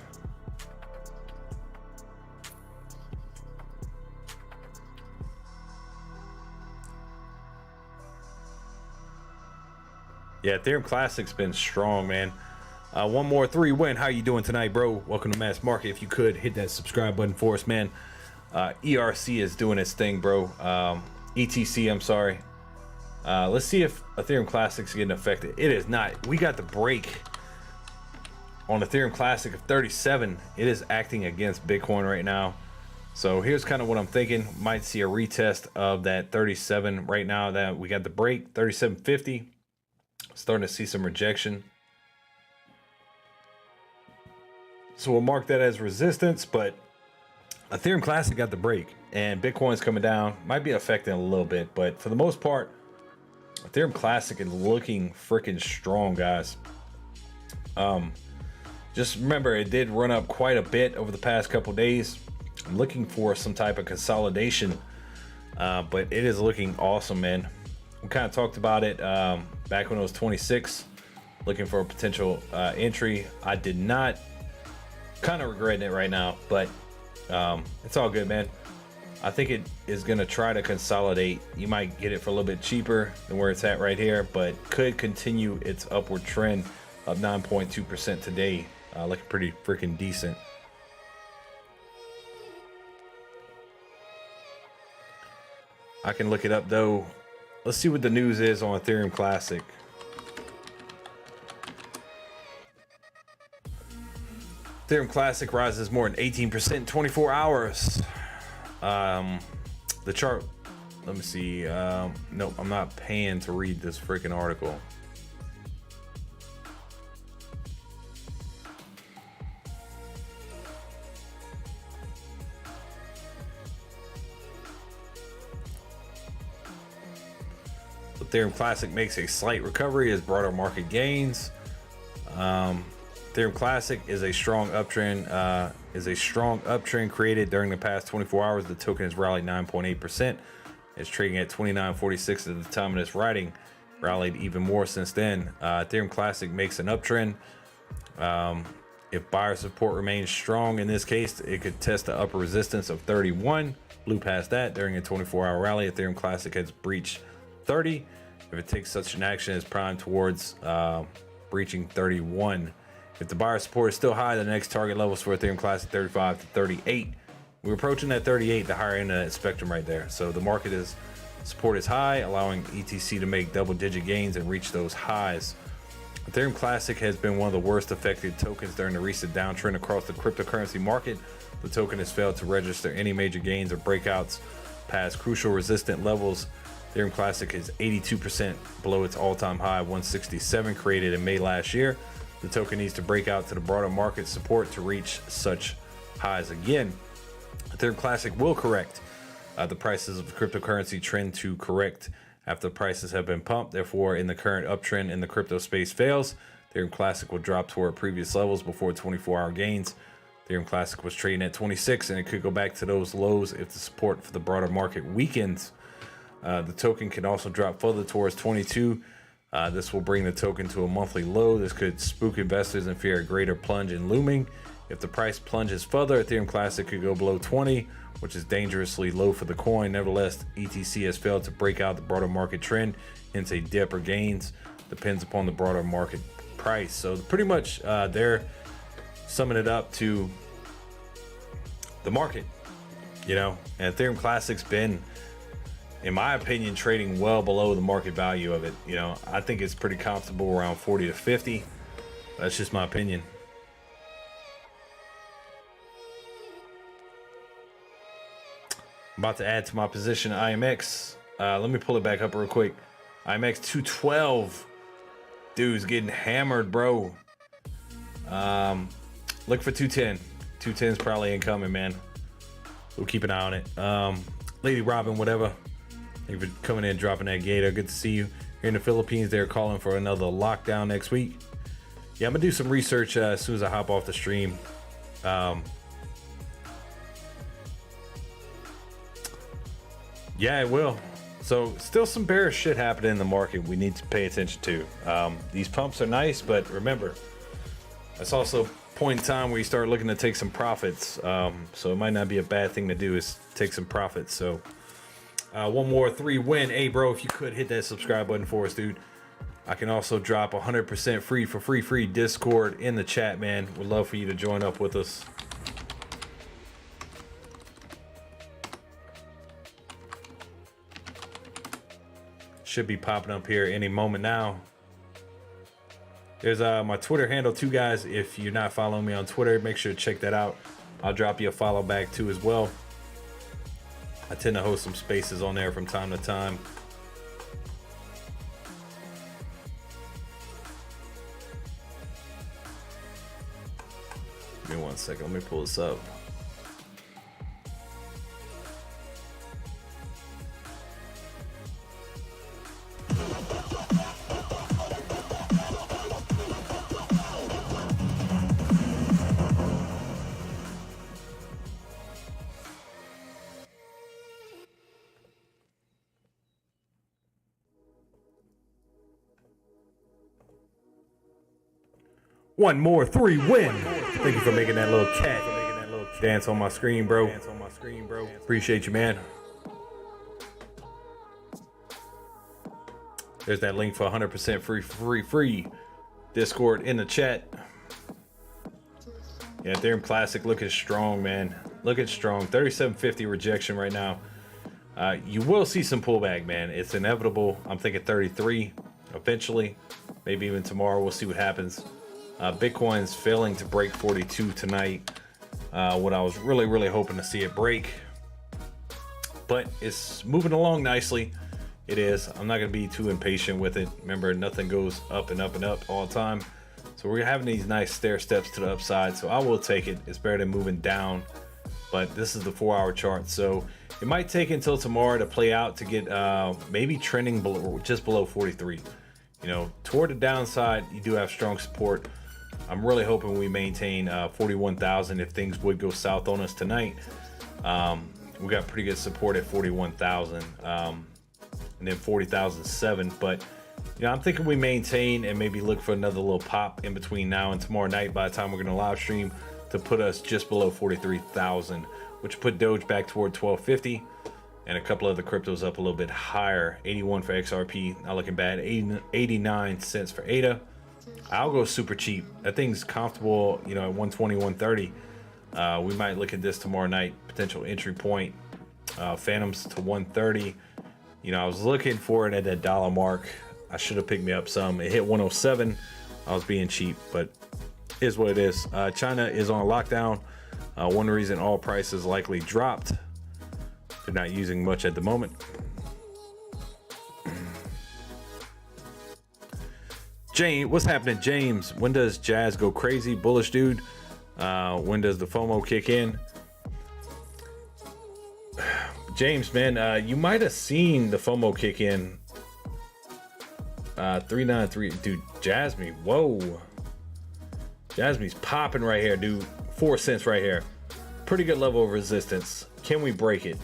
Yeah, Ethereum Classic's been strong, man. One more 3 win. How you doing tonight, bro? Welcome to Mass Market. If you could hit that subscribe button for us, man. ERC is doing its thing, bro. ETC, I'm sorry. Let's see if Ethereum Classic's getting affected. It is not. We got the break on Ethereum Classic of 37. It is acting against Bitcoin right now. So here's kind of what I'm thinking. Might see a retest of that 37 right now that we got the break. 37.50. Starting to see some rejection. So we'll mark that as resistance, but Ethereum Classic got the break and Bitcoin's coming down. Might be affecting a little bit, but for the most part, Ethereum Classic is looking freaking strong, guys. Just remember, it did run up quite a bit over the past couple days. I'm looking for some type of consolidation, but it is looking awesome, man. We kind of talked about it back when it was 26, looking for a potential entry. I did not. Kind of regretting it right now, but it's all good, man. I think it is going to try to consolidate. You might get it for a little bit cheaper than where it's at right here, but could continue its upward trend of 9.2% today. Looking pretty freaking decent. I can look it up though. Let's see what the news is on Ethereum Classic. Ethereum Classic rises more than 18% in 24 hours. The chart, let me see. Nope, I'm not paying to read this freaking article. Ethereum Classic makes a slight recovery as broader market gains. Ethereum Classic is a strong uptrend. Created during the past 24 hours. The token has rallied 9.8%. It's trading at 29.46 at the time of this writing. Rallied even more since then. Ethereum Classic makes an uptrend. If buyer support remains strong in this case, it could test the upper resistance of 31. Blew past that during a 24-hour rally. Ethereum Classic has breached 30. If it takes such an action, it's primed towards breaching 31. If the buyer support is still high, the next target levels for Ethereum Classic 35 to 38. We're approaching that 38, the higher end of that spectrum right there. So the market is support is high, allowing ETC to make double-digit gains and reach those highs. Ethereum Classic has been one of the worst affected tokens during the recent downtrend across the cryptocurrency market. The token has failed to register any major gains or breakouts past crucial resistant levels. Ethereum Classic is 82% below its all-time high, 167, created in May last year. The token needs to break out to the broader market support to reach such highs again. Ethereum Classic will correct. The prices of cryptocurrency trend to correct after prices have been pumped. Therefore, in the current uptrend in the crypto space fails, Ethereum Classic will drop toward previous levels before 24-hour gains. Ethereum Classic was trading at 26, and it could go back to those lows if the support for the broader market weakens. The token can also drop further towards 22. This will bring the token to a monthly low. This could spook investors and fear a greater plunge in looming. If the price plunges further, Ethereum Classic could go below 20, which is dangerously low for the coin. Nevertheless, ETC has failed to break out the broader market trend, hence a dip or gains. Depends upon the broader market price. So pretty much they're summing it up to the market, you know, and Ethereum Classic's been, in my opinion, trading well below the market value of it. You know, I think it's pretty comfortable around 40 to 50. That's just my opinion. I'm about to add to my position IMX. Let me pull it back up real quick. IMX 212. Dude's getting hammered, bro. Look for 210. 210 is probably incoming, man. We'll keep an eye on it. Lady Robin, whatever. Thank you for coming in, dropping that gator. Good to see you. Here in the Philippines, they're calling for another lockdown next week. Yeah, I'm gonna do some research as soon as I hop off the stream. Yeah, it will. So still some bearish shit happening in the market we need to pay attention to. These pumps are nice, but remember, that's also a point in time where you start looking to take some profits. So it might not be a bad thing to do is take some profits. So one more 3 win. Hey bro, if you could hit that subscribe button for us, dude. I can also drop 100% free for free Discord in the chat, man. Would love for you to join up with us. Should be popping up here any moment now. There's my Twitter handle too, guys. If you're not following me on Twitter, make sure to check that out. I'll drop you a follow back too as well. I tend to host some spaces on there from time to time. Give me 1 second, let me pull this up. One more 3 win. Thank you for making that little cat dance on my screen, bro. Appreciate you, man. There's that link for 100% free Discord in the chat. Yeah, Ethereum Classic looking strong, man. Looking strong. 3750 rejection right now. You will see some pullback, man. It's inevitable. I'm thinking 33 eventually. Maybe even tomorrow. We'll see what happens. Bitcoin's failing to break 42 tonight. What I was really hoping to see it break. But it's moving along nicely. It is. I'm not going to be too impatient with it. Remember, nothing goes up and up and up all the time. So we're having these nice stair steps to the upside. So I will take it. It's better than moving down. But this is the 4-hour chart. So it might take until tomorrow to play out to get maybe trending below, just below 43. You know, toward the downside, you do have strong support. I'm really hoping we maintain 41,000 if things would go south on us tonight. We got pretty good support at 41,000 and then 40,007. But you know, I'm thinking we maintain and maybe look for another little pop in between now and tomorrow night by the time we're going to live stream to put us just below 43,000, which put Doge back toward 1250 and a couple other cryptos up a little bit higher. 81 for XRP, not looking bad. 89 cents for ADA. I'll go super cheap. That thing's comfortable, you know, at 120, 130. We might look at this tomorrow night. Potential entry point. Phantoms to 130. You know, I was looking for it at that dollar mark. I should have picked me up some. It hit 107. I was being cheap, but it is what it is. China is on lockdown. One reason all prices likely dropped. They're not using much at the moment. James, what's happening, James? When does Jazz go crazy? Bullish dude. When does the FOMO kick in? James, man, you might have seen the FOMO kick in. 393, dude. Jasmy, whoa. Jasmy's popping right here, dude. 4 cents right here. Pretty good level of resistance. Can we break it?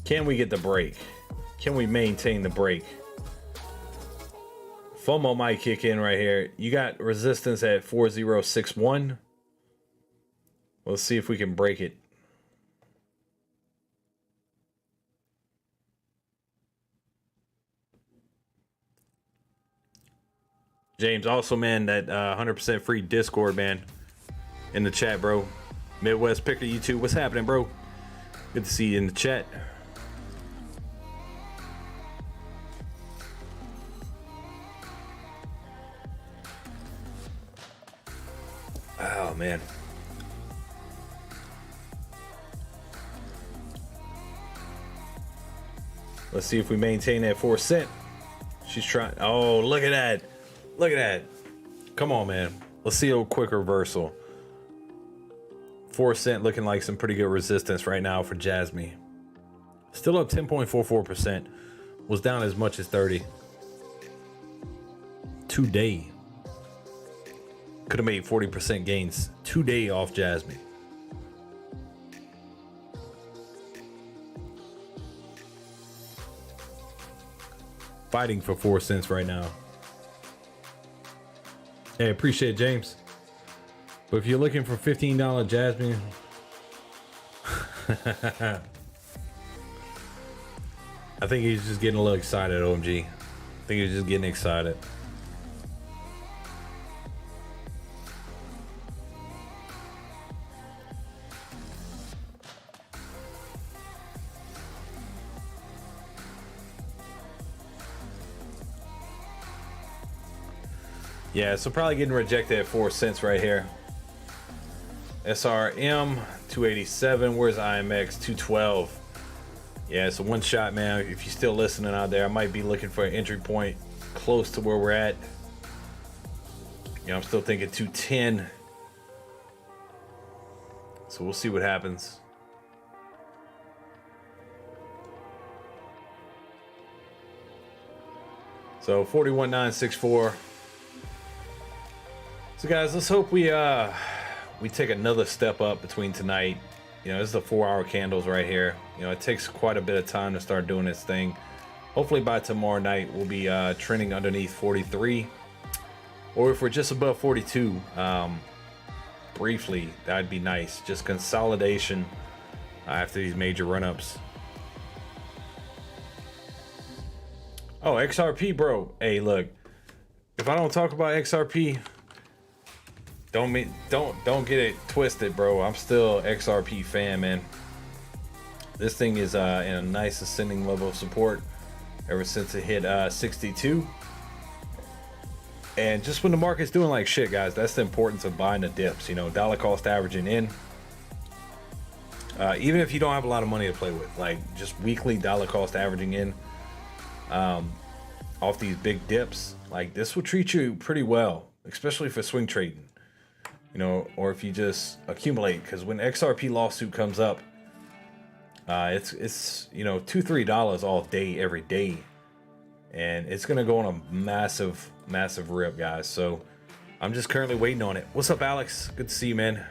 Can we get the break? Can we maintain the break? FOMO might kick in right here. You got resistance at 4061. Let's see if we can break it. James, also, man, that 100% free Discord, man, in the chat, bro. Midwest Picker YouTube, what's happening, bro? Good to see you in the chat. Oh, man. Let's see if we maintain that 4 cent. She's trying. Oh, look at that. Look at that. Come on, man. Let's see a quick reversal. 4 cent looking like some pretty good resistance right now for Jasmy. Still up 10.44%. Was down as much as 30. Today. Could have made 40% gains today off Jasmy. Fighting for 4 cents right now. Hey, appreciate it, James. But if you're looking for $15 Jasmy, I think he's just getting a little excited, OMG. I think he's just getting excited. Yeah, so probably getting rejected at 4 cents right here. Srm 287. Where's IMX 212? Yeah, it's a one shot, man. If you're still listening out there, I might be looking for an entry point close to where we're at. You know, I'm still thinking 210. So we'll see what happens. So 41,964. So guys, let's hope we take another step up between tonight. You know, this is the 4-hour candles right here. You know, it takes quite a bit of time to start doing this thing. Hopefully by tomorrow night we'll be trending underneath 43, or if we're just above 42, briefly, that'd be nice. Just consolidation after these major run-ups. Oh, XRP, bro. Hey, look, if I don't talk about XRP, don't get it twisted, bro. I'm still XRP fan, man. This thing is in a nice ascending level of support ever since it hit 62. And just when the market's doing like shit, guys, that's the importance of buying the dips. You know, dollar cost averaging in. Even if you don't have a lot of money to play with, like just weekly dollar cost averaging in off these big dips, like this will treat you pretty well, especially for swing trading. You know, or if you just accumulate, because when XRP lawsuit comes up, it's you know, $2-3 all day every day, and it's gonna go on a massive rip, guys. So I'm just currently waiting on it. What's up, Alex? Good to see you, man.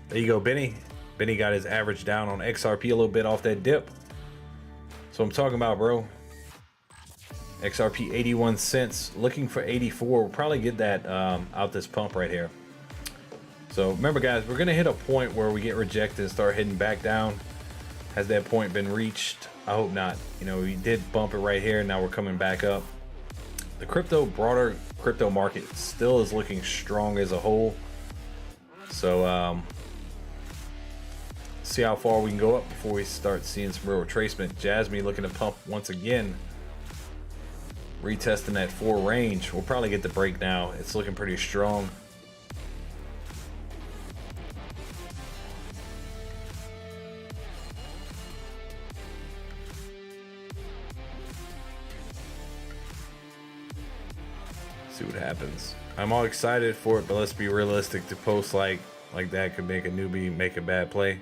There you go, Benny. Benny got his average down on XRP a little bit off that dip. So I'm talking about, bro. XRP 81 cents, looking for 84. We'll probably get that out this pump right here. So remember, guys, we're gonna hit a point where we get rejected and start heading back down. Has that point been reached? I hope not. You know, we did bump it right here. Now we're coming back up. The broader crypto market still is looking strong as a whole. So see how far we can go up before we start seeing some real retracement. Jasmy looking to pump once again. Retesting that 4 range. We'll probably get the break now. It's looking pretty strong. See what happens. I'm all excited for it, but let's be realistic. To post like that could make a newbie make a bad play.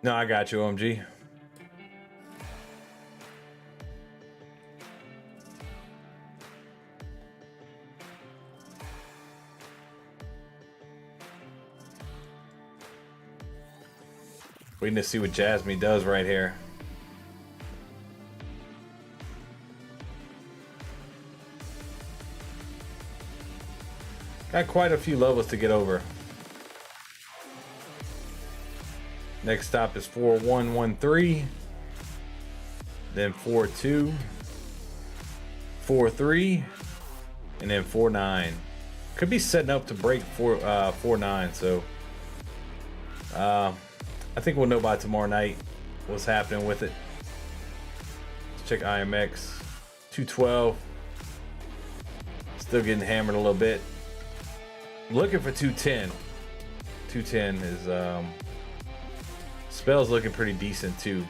No, I got you, OMG. Waiting to see what Jasmy does right here. Got quite a few levels to get over. Next stop is 4113, then 42, 43, and then 49. Could be setting up to break 49. So I think we'll know by tomorrow night what's happening with it. Let's check IMX 212. Still getting hammered a little bit. Looking for 210. 210 is Spell's looking pretty decent too.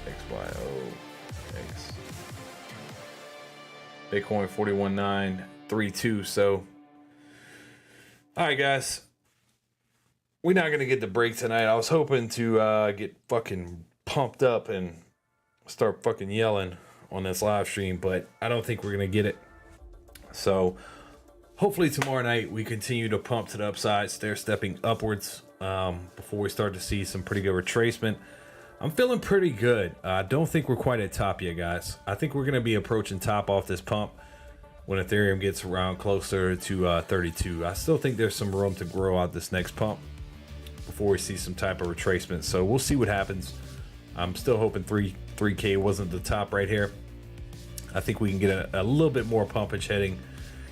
XYOX. Bitcoin 41,932. So, all right, guys, we're not gonna get the break tonight. I was hoping to get fucking pumped up and start fucking yelling on this live stream, but I don't think we're gonna get it. So, hopefully tomorrow night we continue to pump to the upside, stair-stepping upwards. Before we start to see some pretty good retracement. I'm feeling pretty good. I don't think we're quite at top yet, guys. I think we're going to be approaching top off this pump when Ethereum gets around closer to 32. I still think there's some room to grow out this next pump before we see some type of retracement. So we'll see what happens. I'm still hoping 3K wasn't the top right here. I think we can get a little bit more pumpage heading.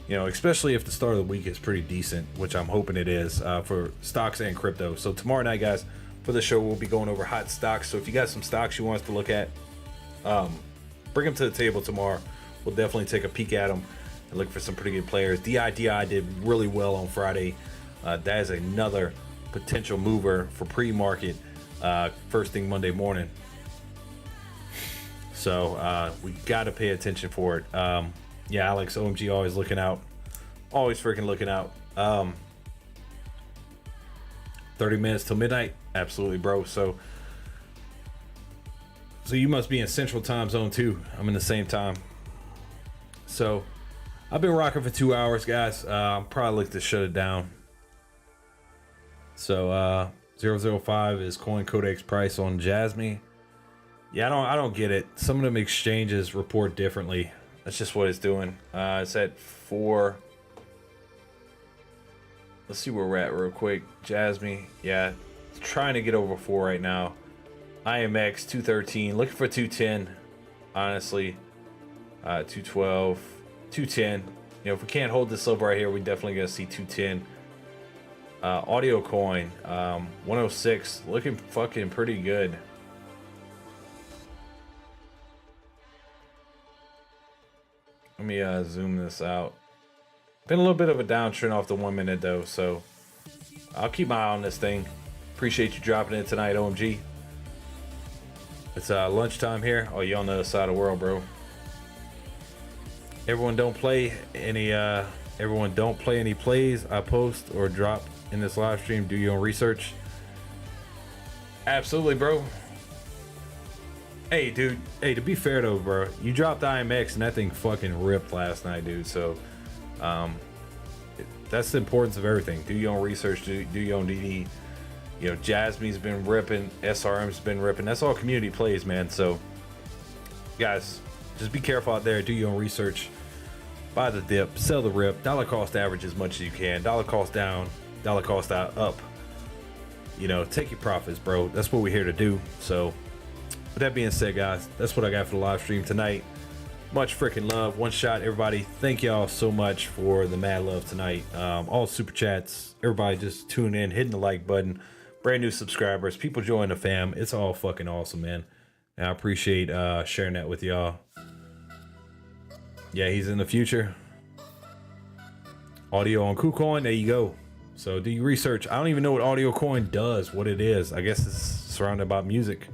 You know, especially if the start of the week is pretty decent, which I'm hoping it is for stocks and crypto. So tomorrow night, guys, for the show, we'll be going over hot stocks. So if you got some stocks you want us to look at, bring them to the table tomorrow. We'll definitely take a peek at them and look for some pretty good players. DI did really well on Friday. That is another potential mover for pre-market first thing Monday morning. So we got to pay attention for it. Yeah, Alex, OMG, always looking out. Always freaking looking out. 30 minutes till midnight. Absolutely, bro. So you must be in Central Time Zone too. I'm in the same time. So I've been rocking for 2 hours, guys. I'm probably looking to shut it down. So 005 is coin codex price on Jasmy. Yeah, I don't get it. Some of them exchanges report differently. That's just what it's doing. It's at 4. Let's see where we're at real quick. Jasmy, yeah, it's trying to get over 4 right now. IMX 213, looking for 210. Honestly, 212, 210. You know, if we can't hold this level right here, we definitely gonna see 210. Audio coin 106, looking fucking pretty good. Let me zoom this out. Been a little bit of a downtrend off the 1 minute though, so I'll keep my eye on this thing. Appreciate you dropping in tonight, OMG. It's lunchtime here. Oh, you on the other side of the world, bro. Everyone don't play any plays I post or drop in this live stream. Do your own research. Absolutely, bro. Hey, dude. Hey, to be fair though, bro, you dropped IMX and that thing fucking ripped last night, dude. So, that's the importance of everything. Do your own research. Do your own DD. You know, Jasmy's been ripping. SRM's been ripping. That's all community plays, man. So, guys, just be careful out there. Do your own research. Buy the dip. Sell the rip. Dollar cost average as much as you can. Dollar cost down. Dollar cost out up. You know, take your profits, bro. That's what we're here to do. So, with that being said, guys, that's what I got for the live stream tonight. Much freaking love. One shot, everybody. Thank y'all so much for the mad love tonight. All super chats, everybody just tuning in, hitting the like button. Brand new subscribers, people join the fam. It's all fucking awesome, man. And I appreciate sharing that with y'all. Yeah, he's in the future. Audio on KuCoin, there you go. So do your research. I don't even know what Audio Coin does, what it is. I guess it's surrounded by music.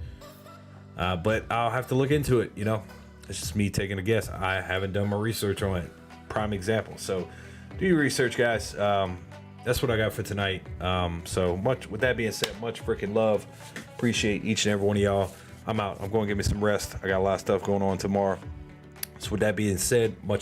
But I'll have to look into it, you know. It's just me taking a guess. I haven't done my research on it. Prime example. So do your research, guys. That's what I got for tonight. So much with that being said, much freaking love. Appreciate each and every one of y'all. I'm out. I'm going to get me some rest. I got a lot of stuff going on tomorrow. So with that being said, much